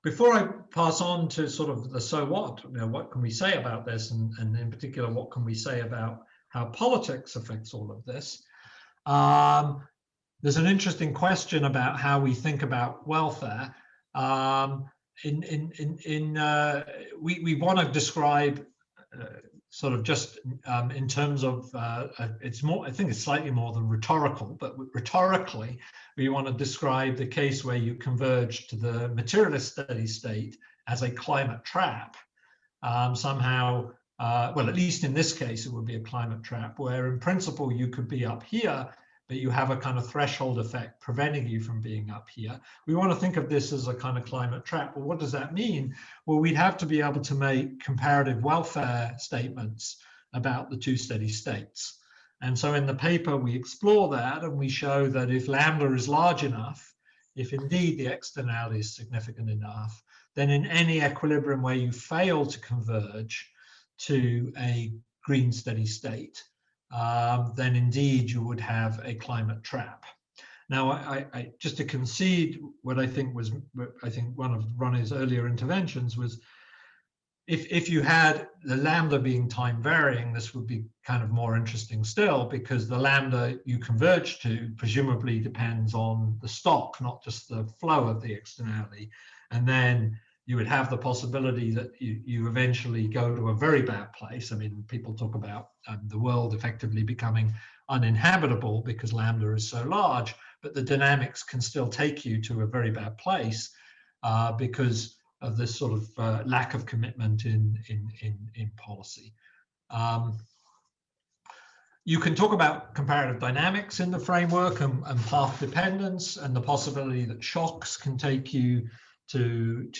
Before I pass on to sort of the so what, what can we say about this, and in particular, what can we say about how politics affects all of this? There's an interesting question about how we think about welfare. We want to describe sort of just in terms of it's more, I think it's slightly more than rhetorical, but rhetorically we want to describe the case where you converge to the materialist steady state as a climate trap. Somehow well, at least in this case, it would be a climate trap, where in principle you could be up here, but you have a kind of threshold effect preventing you from being up here. We want to think of this as a kind of climate trap. Well, what does that mean? Well, we'd have to be able to make comparative welfare statements about the two steady states. And so in the paper, we explore that, and we show that if lambda is large enough, if indeed the externality is significant enough, then in any equilibrium where you fail to converge to a green steady state, then indeed you would have a climate trap. Now, I just to concede what I think one of Ronnie's earlier interventions was, if you had the lambda being time varying, this would be kind of more interesting still, because the lambda you converge to presumably depends on the stock, not just the flow of the externality. And then you would have the possibility that you eventually go to a very bad place. I mean, people talk about the world effectively becoming uninhabitable because lambda is so large, but the dynamics can still take you to a very bad place because of this sort of lack of commitment in policy. You can talk about comparative dynamics in the framework and path dependence and the possibility that shocks can take you to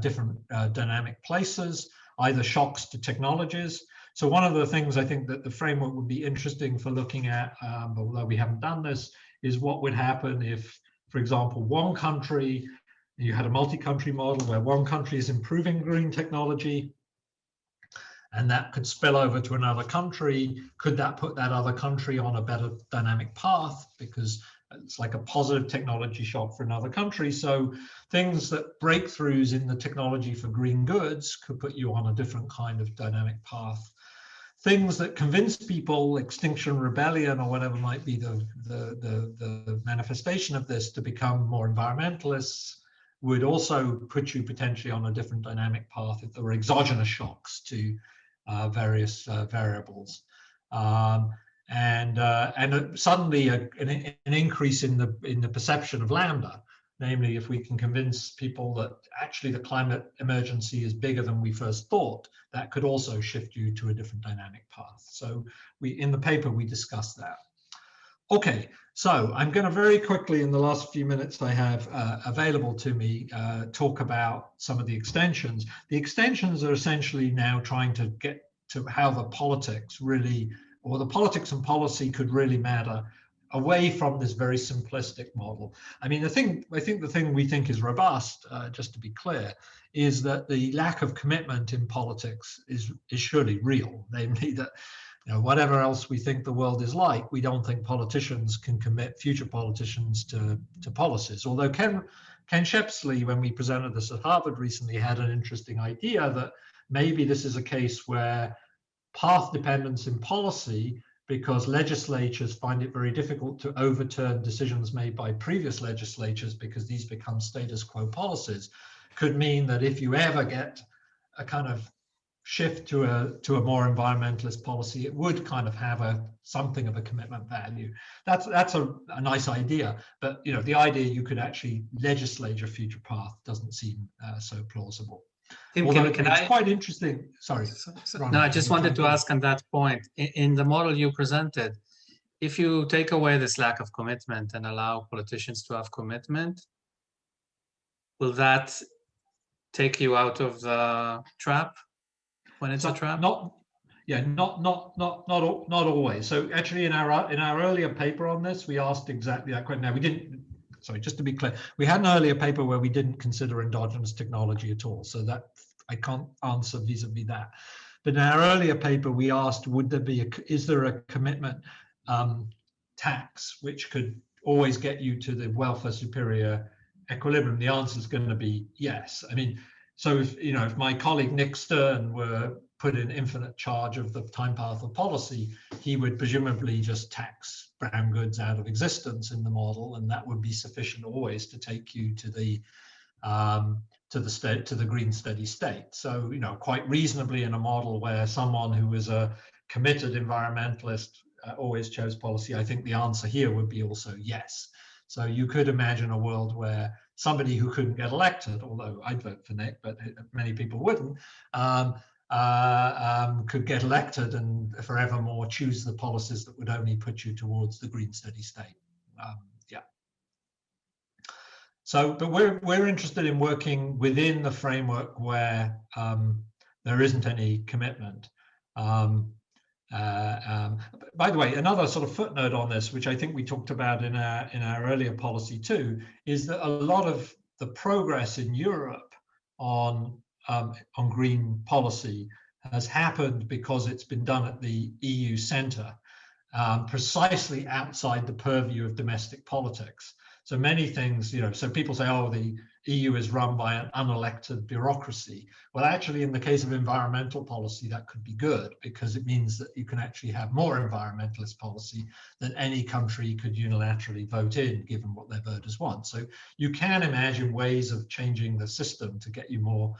different dynamic places, either shocks to technologies. So one of the things I think that the framework would be interesting for looking at, although we haven't done this, is what would happen if, for example, one country, you had a multi-country model where one country is improving green technology, and that could spill over to another country. Could that put that other country on a better dynamic path? Because it's like a positive technology shock for another country. So things that breakthroughs in the technology for green goods could put you on a different kind of dynamic path. Things that convince people, Extinction Rebellion or whatever might be the manifestation of this, to become more environmentalists, would also put you potentially on a different dynamic path if there were exogenous shocks to various variables. And suddenly an increase in the perception of lambda, namely if we can convince people that actually the climate emergency is bigger than we first thought, that could also shift you to a different dynamic path. So in the paper we discussed that. Okay, so I'm going to very quickly, in the last few minutes I have available to me, talk about some of the extensions. The extensions are essentially now trying to get to how the politics really, or the politics and policy could really matter away from this very simplistic model. I mean, I think the thing we think is robust, just to be clear, is that the lack of commitment in politics is surely real, namely that, you know, whatever else we think the world is like, we don't think politicians can commit, future politicians, to policies. Although Ken Besley, when we presented this at Harvard recently, had an interesting idea that maybe this is a case where path dependence in policy, because legislatures find it very difficult to overturn decisions made by previous legislatures because these become status quo policies, could mean that if you ever get a kind of shift to a more environmentalist policy, it would kind of have something of a commitment value. That's a nice idea, but you know, the idea you could actually legislate your future path doesn't seem so plausible. Tim, it's quite interesting. Sorry. No, I just wanted to ask on that point. In the model you presented, if you take away this lack of commitment and allow politicians to have commitment, will that take you out of the trap when it's a trap? Not always. So actually, in our earlier paper on this, we asked exactly that question. Now we didn't. Sorry, just to be clear, we had an earlier paper where we didn't consider endogenous technology at all. So that I can't answer vis-a-vis that. But in our earlier paper, we asked, is there a commitment tax which could always get you to the welfare superior equilibrium? The answer is going to be yes. I mean, so if my colleague Nick Stern were put in infinite charge of the time path of policy, he would presumably just tax brown goods out of existence in the model, and that would be sufficient always to take you to the green steady state. So quite reasonably, in a model where someone who was a committed environmentalist always chose policy, I think the answer here would be also yes. So you could imagine a world where somebody who couldn't get elected, although I'd vote for Nick, but many people wouldn't, could get elected and forevermore choose the policies that would only put you towards the green steady state. Yeah. So, but we're interested in working within the framework where there isn't any commitment. By the way, another sort of footnote on this, which I think we talked about in our earlier policy too, is that a lot of the progress in Europe on green policy has happened because it's been done at the EU centre, precisely outside the purview of domestic politics. So many things, so people say, oh, the EU is run by an unelected bureaucracy. Well, actually, in the case of environmental policy, that could be good because it means that you can actually have more environmentalist policy than any country could unilaterally vote in, given what their voters want. So you can imagine ways of changing the system to get you more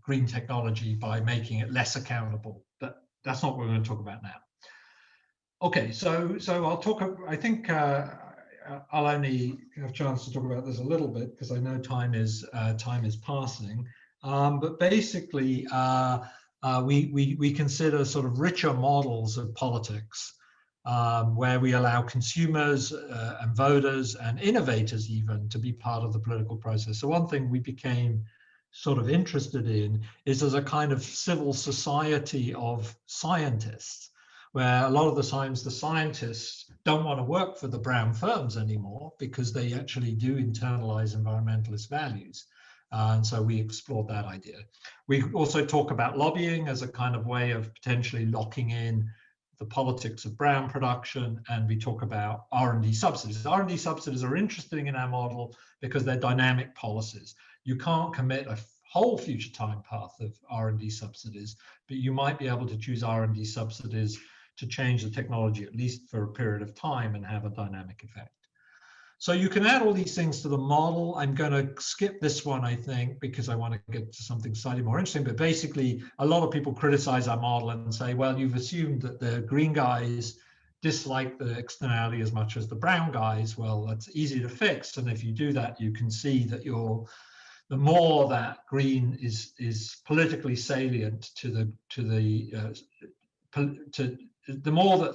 green technology by making it less accountable. But that's not what we're going to talk about now. Okay, so I'll talk, I think, I'll only have a chance to talk about this a little bit because I know time is passing. But basically, we consider sort of richer models of politics where we allow consumers and voters and innovators even to be part of the political process. So one thing we became sort of interested in is as a kind of civil society of scientists, where a lot of the times the scientists don't want to work for the brown firms anymore because they actually do internalize environmentalist values. And so we explored that idea. We also talk about lobbying as a kind of way of potentially locking in the politics of brown production, and we talk about R&D subsidies. R&D subsidies are interesting in our model because they're dynamic policies. You can't commit a whole future time path of R&D subsidies, but you might be able to choose R&D subsidies to change the technology, at least for a period of time, and have a dynamic effect. So you can add all these things to the model. I'm going to skip this one, I think, because I want to get to something slightly more interesting. But basically, a lot of people criticize our model and say, well, you've assumed that the green guys dislike the externality as much as the brown guys. Well, that's easy to fix. And if you do that, you can see that the more that green is politically salient the more that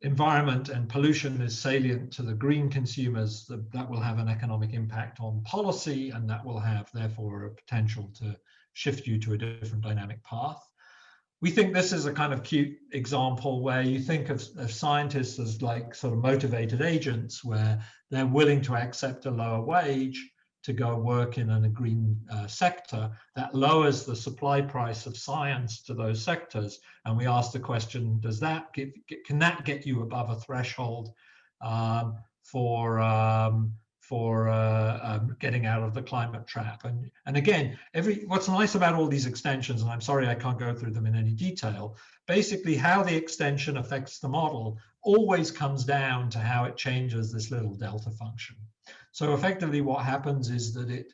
environment and pollution is salient to the green consumers, that will have an economic impact on policy, and that will have therefore a potential to shift you to a different dynamic path. We think this is a kind of cute example where you think of scientists as like sort of motivated agents, where they're willing to accept a lower wage to go work in a green sector that lowers the supply price of science to those sectors. And we ask the question, does that can that get you above a threshold for getting out of the climate trap? And again, what's nice about all these extensions, and I'm sorry I can't go through them in any detail, basically how the extension affects the model always comes down to how it changes this little delta function. So effectively what happens is that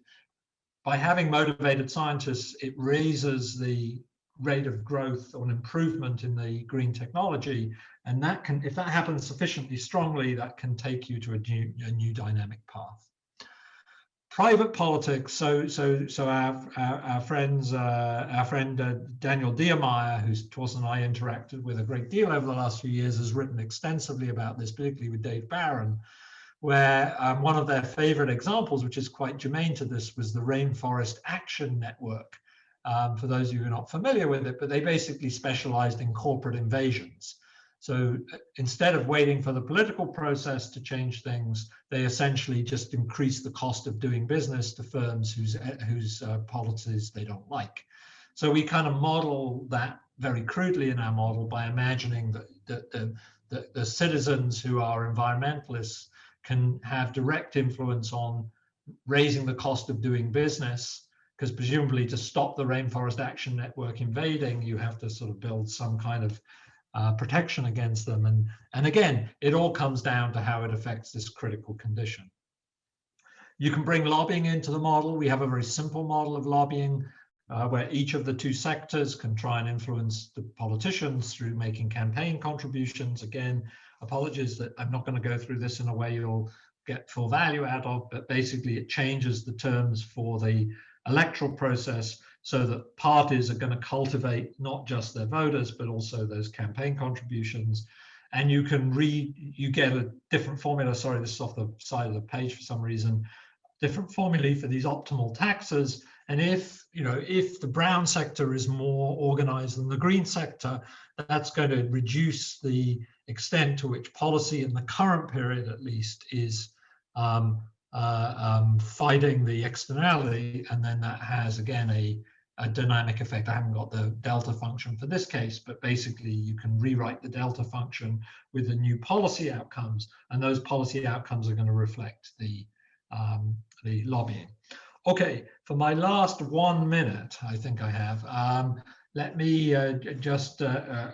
by having motivated scientists, it raises the rate of growth or an improvement in the green technology. And that can, if that happens sufficiently strongly, that can take you to a new dynamic path. Private politics. So our friend Daniel Diermeyer, who Torsten and I interacted with a great deal over the last few years, has written extensively about this, particularly with Dave Barron, where one of their favorite examples, which is quite germane to this, was the Rainforest Action Network. For those of you who are not familiar with it, but they basically specialized in corporate invasions. So instead of waiting for the political process to change things, they essentially just increase the cost of doing business to firms whose policies they don't like. So we kind of model that very crudely in our model by imagining that the citizens who are environmentalists can have direct influence on raising the cost of doing business, because presumably to stop the Rainforest Action Network invading, you have to sort of build some kind of protection against them. And again, it all comes down to how it affects this critical condition. You can bring lobbying into the model. We have a very simple model of lobbying where each of the two sectors can try and influence the politicians through making campaign contributions. Again, apologies that I'm not going to go through this in a way you'll get full value out of, but basically it changes the terms for the electoral process so that parties are going to cultivate not just their voters, but also those campaign contributions. And you get a different formula. Sorry, this is off the side of the page for some reason. Different formulae for these optimal taxes. And if the brown sector is more organized than the green sector, that's going to reduce the extent to which policy in the current period, at least, is fighting the externality. And then that has, again, a dynamic effect. I haven't got the delta function for this case, but basically you can rewrite the delta function with the new policy outcomes, and those policy outcomes are going to reflect the lobbying. Okay, for my last 1 minute, I think I have, let me just go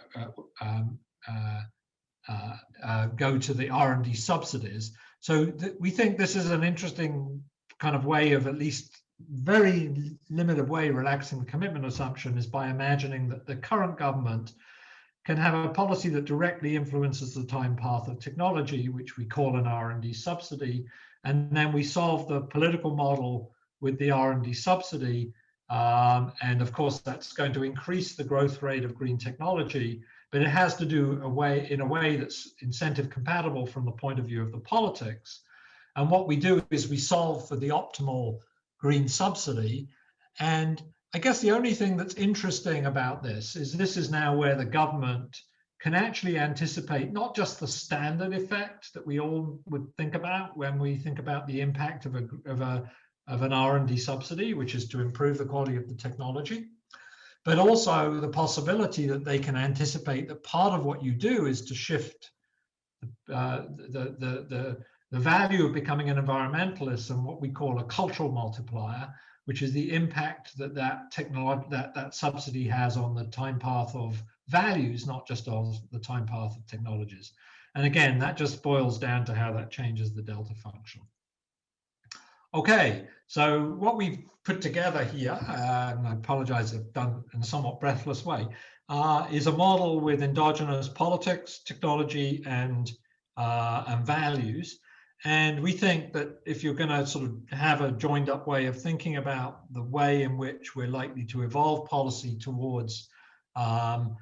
to the R&D subsidies. So we think this is an interesting kind of way of, at least very limited way, relaxing the commitment assumption, is by imagining that the current government can have a policy that directly influences the time path of technology, which we call an R&D subsidy. And then we solve the political model with the R&D subsidy. And of course, that's going to increase the growth rate of green technology, but it has to do in a way that's incentive compatible from the point of view of the politics. And what we do is we solve for the optimal green subsidy. And I guess the only thing that's interesting about this is now where the government can actually anticipate not just the standard effect that we all would think about when we think about the impact of an R&D subsidy, which is to improve the quality of the technology, but also the possibility that they can anticipate that part of what you do is to shift the value of becoming an environmentalist and what we call a cultural multiplier, which is the impact that subsidy has on the time path of values, not just of the time path of technologies. And again, that just boils down to how that changes the delta function. Okay, so what we've put together here, and I apologize I've done in a somewhat breathless way, is a model with endogenous politics, technology, and values. And we think that if you're going to sort of have a joined up way of thinking about the way in which we're likely to evolve policy towards trying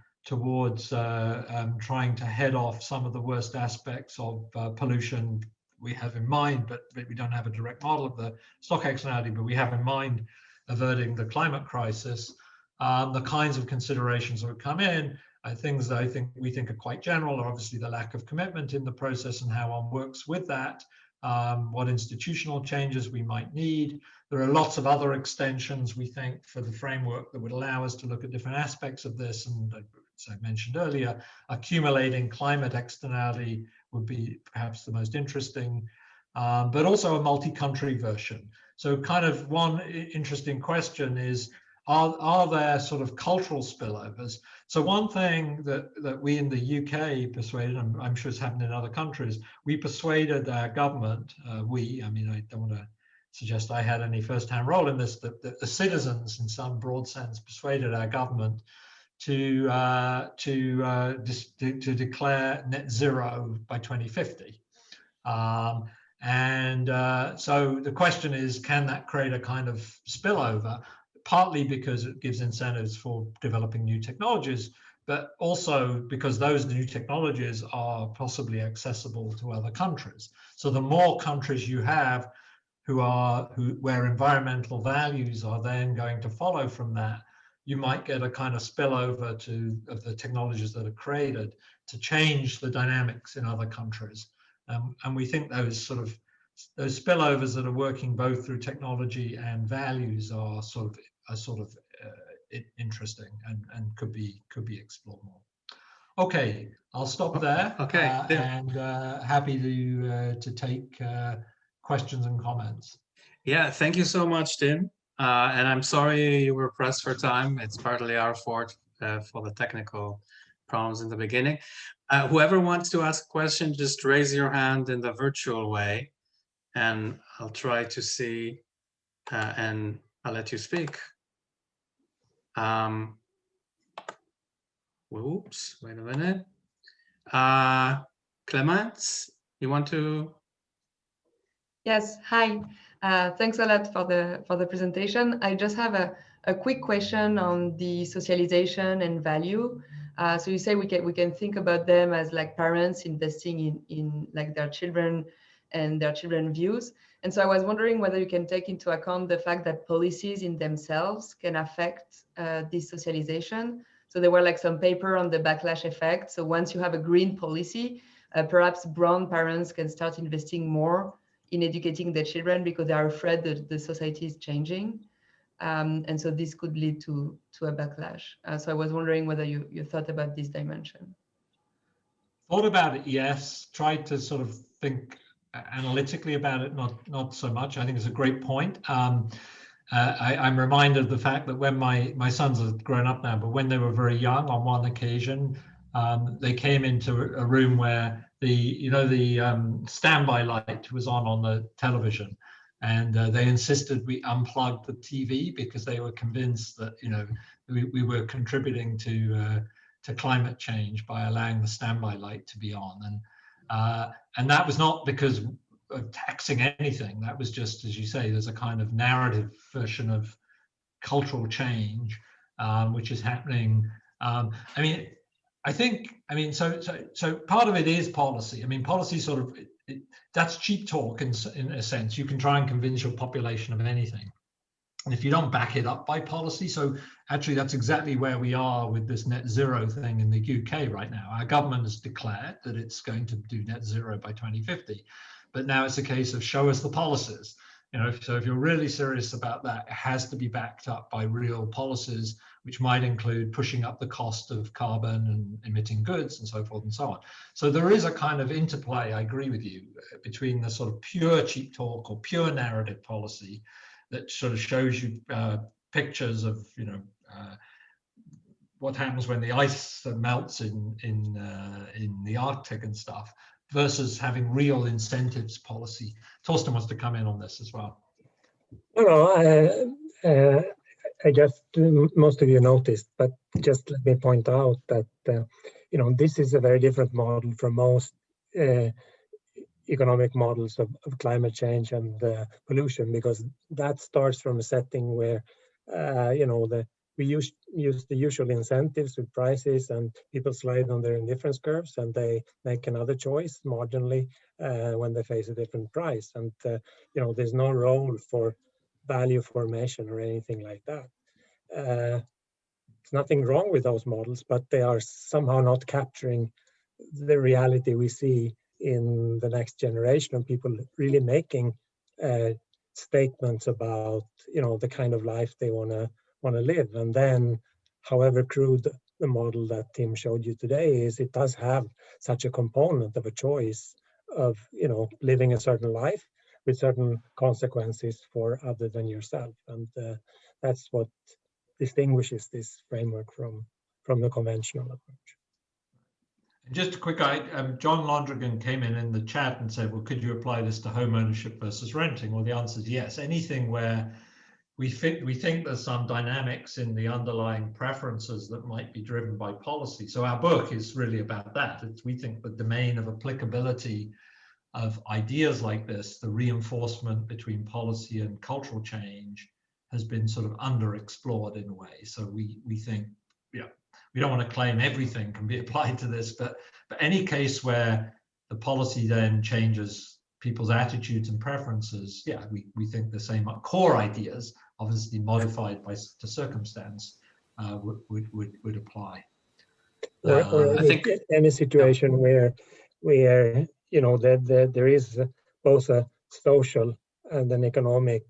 to head off some of the worst aspects of pollution we have in mind, but we don't have a direct model of the stock externality, but we have in mind averting the climate crisis, the kinds of considerations that would come in. Things that we think are quite general are obviously the lack of commitment in the process and how one works with that, what institutional changes we might need. There are lots of other extensions, we think, for the framework that would allow us to look at different aspects of this. And as I mentioned earlier, accumulating climate externality would be perhaps the most interesting, but also a multi-country version. So kind of one interesting question is, are there sort of cultural spillovers? So one thing that we in the UK persuaded, and I'm sure it's happened in other countries, we persuaded our government, I don't want to suggest I had any first-hand role in this, that the citizens in some broad sense persuaded our government to declare net zero by 2050. So the question is, can that create a kind of spillover? Partly because it gives incentives for developing new technologies, but also because those new technologies are possibly accessible to other countries. So the more countries you have where environmental values are then going to follow from that, you might get a kind of spillover of the technologies that are created to change the dynamics in other countries. And we think those spillovers that are working both through technology and values are sort of interesting and could be explored more. Okay, I'll stop there. Okay, and happy to take questions and comments. Yeah, thank you so much, Tim. And I'm sorry you were pressed for time. It's partly our fault for the technical problems in the beginning. Whoever wants to ask a question, just raise your hand in the virtual way, and I'll try to see, and I'll let you speak. Whoops, wait a minute. Clemence, you want to? Yes, hi. Thanks a lot for the presentation. I just have a quick question on the socialization and value. So you say we can think about them as like parents investing in like their children and their children's views. And so I was wondering whether you can take into account the fact that policies in themselves can affect this socialization. So there were like some paper on the backlash effect. So once you have a green policy, perhaps brown parents can start investing more in educating their children because they are afraid that the society is changing. And so this could lead to a backlash. So I was wondering whether you thought about this dimension. Thought about it, yes. Tried to sort of think analytically about it, not so much. I think it's a great point. I'm reminded of the fact that when my sons are grown up now, but when they were very young, on one occasion, they came into a room where the standby light was on the television, and they insisted we unplug the TV because they were convinced that we were contributing to climate change by allowing the standby light to be on, and that was not because of taxing anything. That was just, as you say, there's a kind of narrative version of cultural change which is happening. So part of it is policy. I mean, policy sort of that's cheap talk in a sense. You can try and convince your population of anything, and if you don't back it up by policy. So actually, that's exactly where we are with this net zero thing in the UK right now. Our government has declared that it's going to do net zero by 2050, but now it's a case of show us the policies. So if you're really serious about that, it has to be backed up by real policies, which might include pushing up the cost of carbon and emitting goods and so forth and so on. So there is a kind of interplay, I agree with you, between the sort of pure cheap talk or pure narrative policy that sort of shows you pictures of, what happens when the ice melts in the Arctic and stuff, versus having real incentives policy. Torsten wants to come in on this as well. I guess most of you noticed, but just let me point out that this is a very different model from most economic models of climate change and pollution, because that starts from a setting where we use the usual incentives with prices, and people slide on their indifference curves and they make another choice marginally when they face a different price. And there's no role for value formation or anything like that. There's nothing wrong with those models, but they are somehow not capturing the reality we see in the next generation of people really making statements about the kind of life they want to live. And then, however crude the model that Tim showed you today is, it does have such a component of a choice of living a certain life with certain consequences for other than yourself. And that's what distinguishes this framework from the conventional approach. Just a quick, John Londrigan came in the chat and said, well, could you apply this to home ownership versus renting? Well, the answer is yes. Anything where we think there's some dynamics in the underlying preferences that might be driven by policy. So our book is really about that. We think the domain of applicability of ideas like this, the reinforcement between policy and cultural change, has been sort of underexplored in a way. So we think, we don't want to claim everything can be applied to this, but any case where the policy then changes people's attitudes and preferences, we think the same core ideas, obviously modified to circumstance, would apply. Or I think any situation where there is both a social and an economic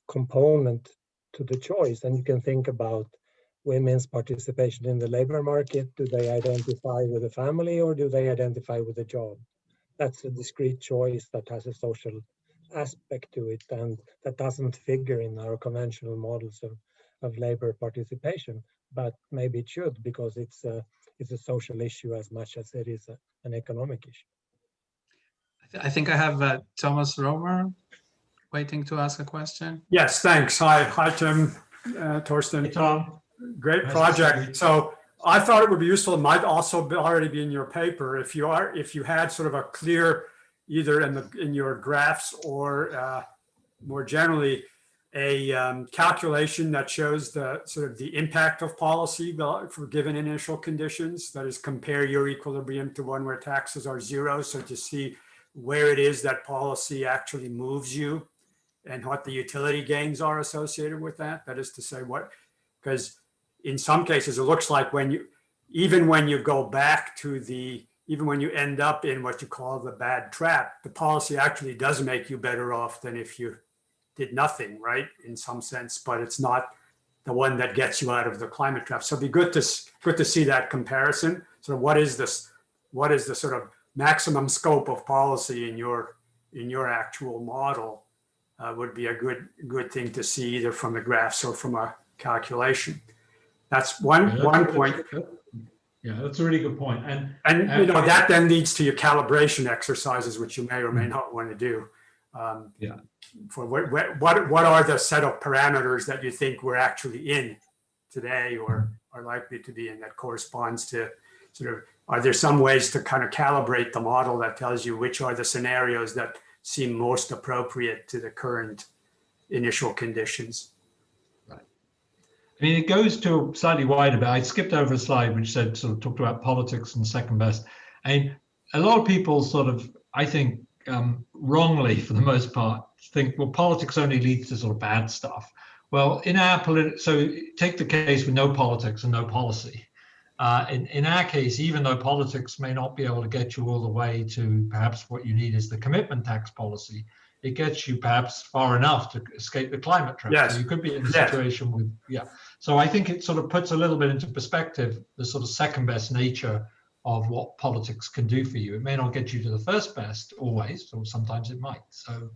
component to the choice, and you can think about women's participation in the labor market. Do they identify with a family or do they identify with a job? That's a discrete choice that has a social aspect to it, and that doesn't figure in our conventional models of labor participation, but maybe it should, because it's a social issue as much as it is an economic issue. I think I have Thomas Romer waiting to ask a question. Yes, thanks. Hi, Tim, Torsten. Hey, Tom. Great Nice project. So I thought it would be useful. It might also already be in your paper if you had sort of a clear, either in your graphs or more generally a calculation that shows the sort of the impact of policy for given initial conditions. That is, compare your equilibrium to one where taxes are zero. So to see where it is that policy actually moves you and what the utility gains are associated with that. That is to say because in some cases it looks like even when you go back to even when you end up in what you call the bad trap, the policy actually does make you better off than if you did nothing, right? In some sense, but it's not the one that gets you out of the climate trap. So it'd be good to see that comparison. So what is the sort of maximum scope of policy in your actual model would be a good thing to see either from the graphs or from a calculation. That's one point. Yeah, that's a really good point. And that then leads to your calibration exercises, which you may or may not want to do. For what are the set of parameters that you think we're actually in today or are likely to be in that corresponds to sort of, are there some ways to kind of calibrate the model that tells you which are the scenarios that seem most appropriate to the current initial conditions? Right. I mean, it goes to slightly wider, but I skipped over a slide which said sort of talked about politics and second best. And a lot of people sort of, I think, wrongly for the most part, think, well, politics only leads to sort of bad stuff. Well, in our so take the case with no politics and no policy. In our case, even though politics may not be able to get you all the way to perhaps what you need is the commitment tax policy, it gets you perhaps far enough to escape the climate trap. Yes. So you could be in a situation with, So I think it sort of puts a little bit into perspective the sort of second best nature of what politics can do for you. It may not get you to the first best always, or sometimes it might. So,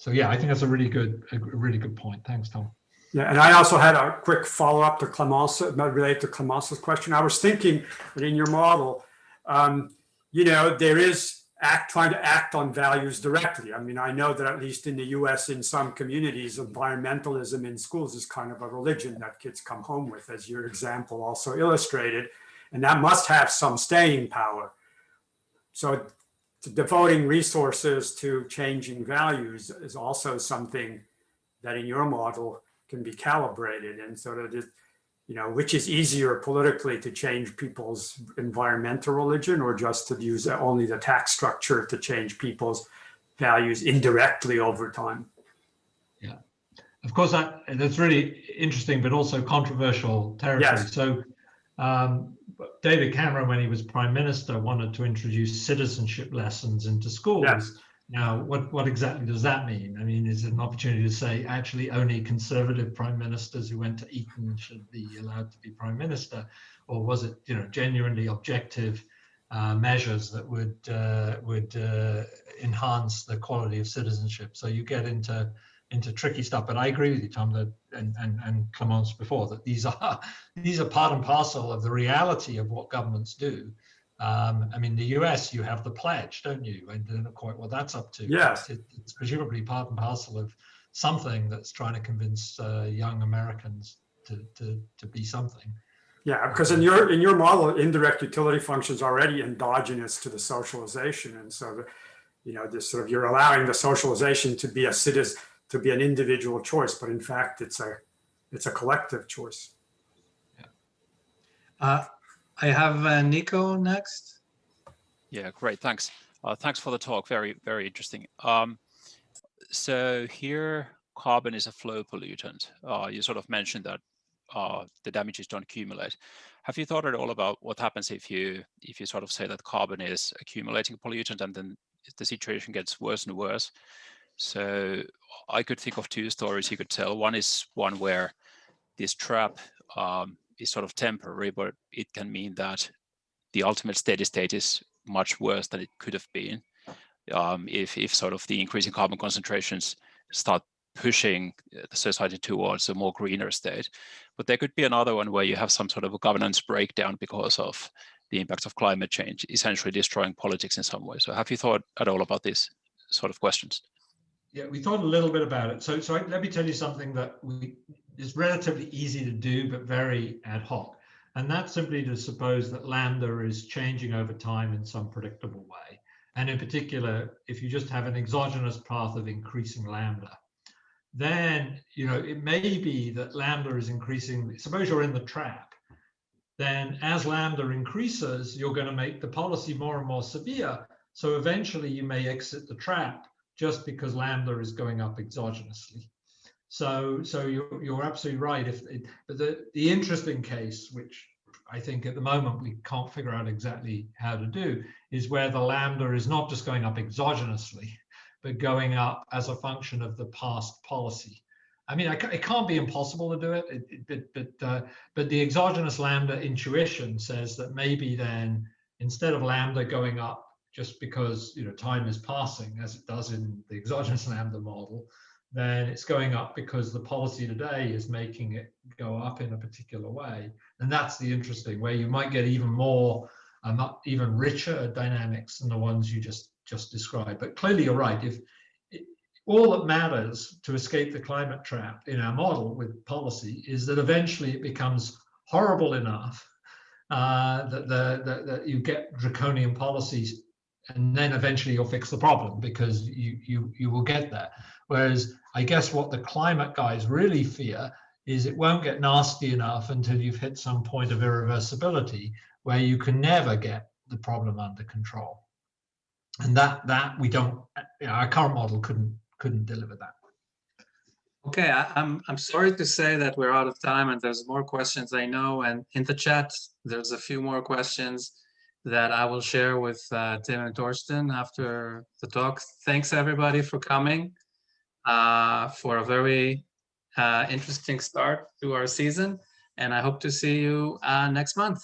yeah, I think that's a really good point. Thanks, Tom. Yeah, and I also had a quick follow-up to Clemence, related to Clemence's question. I was thinking that in your model, there is trying to act on values directly. I mean, I know that at least in the US, in some communities, environmentalism in schools is kind of a religion that kids come home with, as your example also illustrated. And that must have some staying power. So devoting resources to changing values is also something that in your model can be calibrated. And so that, which is easier politically to change people's environmental religion or just to use only the tax structure to change people's values indirectly over time? Yeah. Of course, that's really interesting, but also controversial territory. Yes. So David Cameron, when he was prime minister, wanted to introduce citizenship lessons into schools. Yes. Now, what exactly does that mean? I mean, is it an opportunity to say actually only conservative prime ministers who went to Eton should be allowed to be prime minister, or was it, genuinely objective measures that would enhance the quality of citizenship? So you get into tricky stuff. But I agree with you, Tom, that and Clemence before, that these are part and parcel of the reality of what governments do. I mean, the US, you have the pledge, don't you? I don't know quite what that's up to. Yes. It's presumably part and parcel of something that's trying to convince young Americans to be something. Yeah, because in your model, indirect utility functions are already endogenous to the socialization, and so this sort of, you're allowing the socialization to be to be an individual choice, but in fact, it's a collective choice. Yeah. I have Nico next. Yeah, great. Thanks. Thanks for the talk. Very, very interesting. So here, carbon is a flow pollutant. You sort of mentioned that the damages don't accumulate. Have you thought at all about what happens if you sort of say that carbon is accumulating pollutant and then the situation gets worse and worse? So I could think of two stories you could tell. One is one where this trap is sort of temporary, but it can mean that the ultimate steady state is much worse than it could have been if sort of the increasing carbon concentrations start pushing the society towards a more greener state. But there could be another one where you have some sort of a governance breakdown because of the impacts of climate change, essentially destroying politics in some way. So have you thought at all about these sort of questions? Yeah, we thought a little bit about it. So let me tell you something that is relatively easy to do, but very ad hoc. And that's simply to suppose that Lambda is changing over time in some predictable way. and in particular, if you just have an exogenous path of increasing lambda, then it may be that lambda is increasing. Suppose you're in the trap, then as lambda increases, you're going to make the policy more and more severe. So eventually you may exit the trap just because lambda is going up exogenously. So you're absolutely right. But the interesting case, which I think at the moment we can't figure out exactly how to do, is where the lambda is not just going up exogenously, but going up as a function of the past policy. I mean, it can't be impossible to do it, but the exogenous lambda intuition says that maybe then, instead of lambda going up just because time is passing, as it does in the exogenous lambda model, then it's going up because the policy today is making it go up in a particular way. And that's the interesting, where you might get even more, even richer dynamics than the ones you just described. But clearly you're right. All that matters to escape the climate trap in our model with policy is that eventually it becomes horrible enough that you get draconian policies, and then eventually you'll fix the problem because you will get there. Whereas I guess what the climate guys really fear is it won't get nasty enough until you've hit some point of irreversibility where you can never get the problem under control. And that we don't, our current model couldn't deliver that. Okay, I'm sorry to say that we're out of time and there's more questions, I know, and in the chat there's a few more questions that I will share with Tim and Torsten after the talk. Thanks everybody for coming, for a very interesting start to our season, and I hope to see you next month.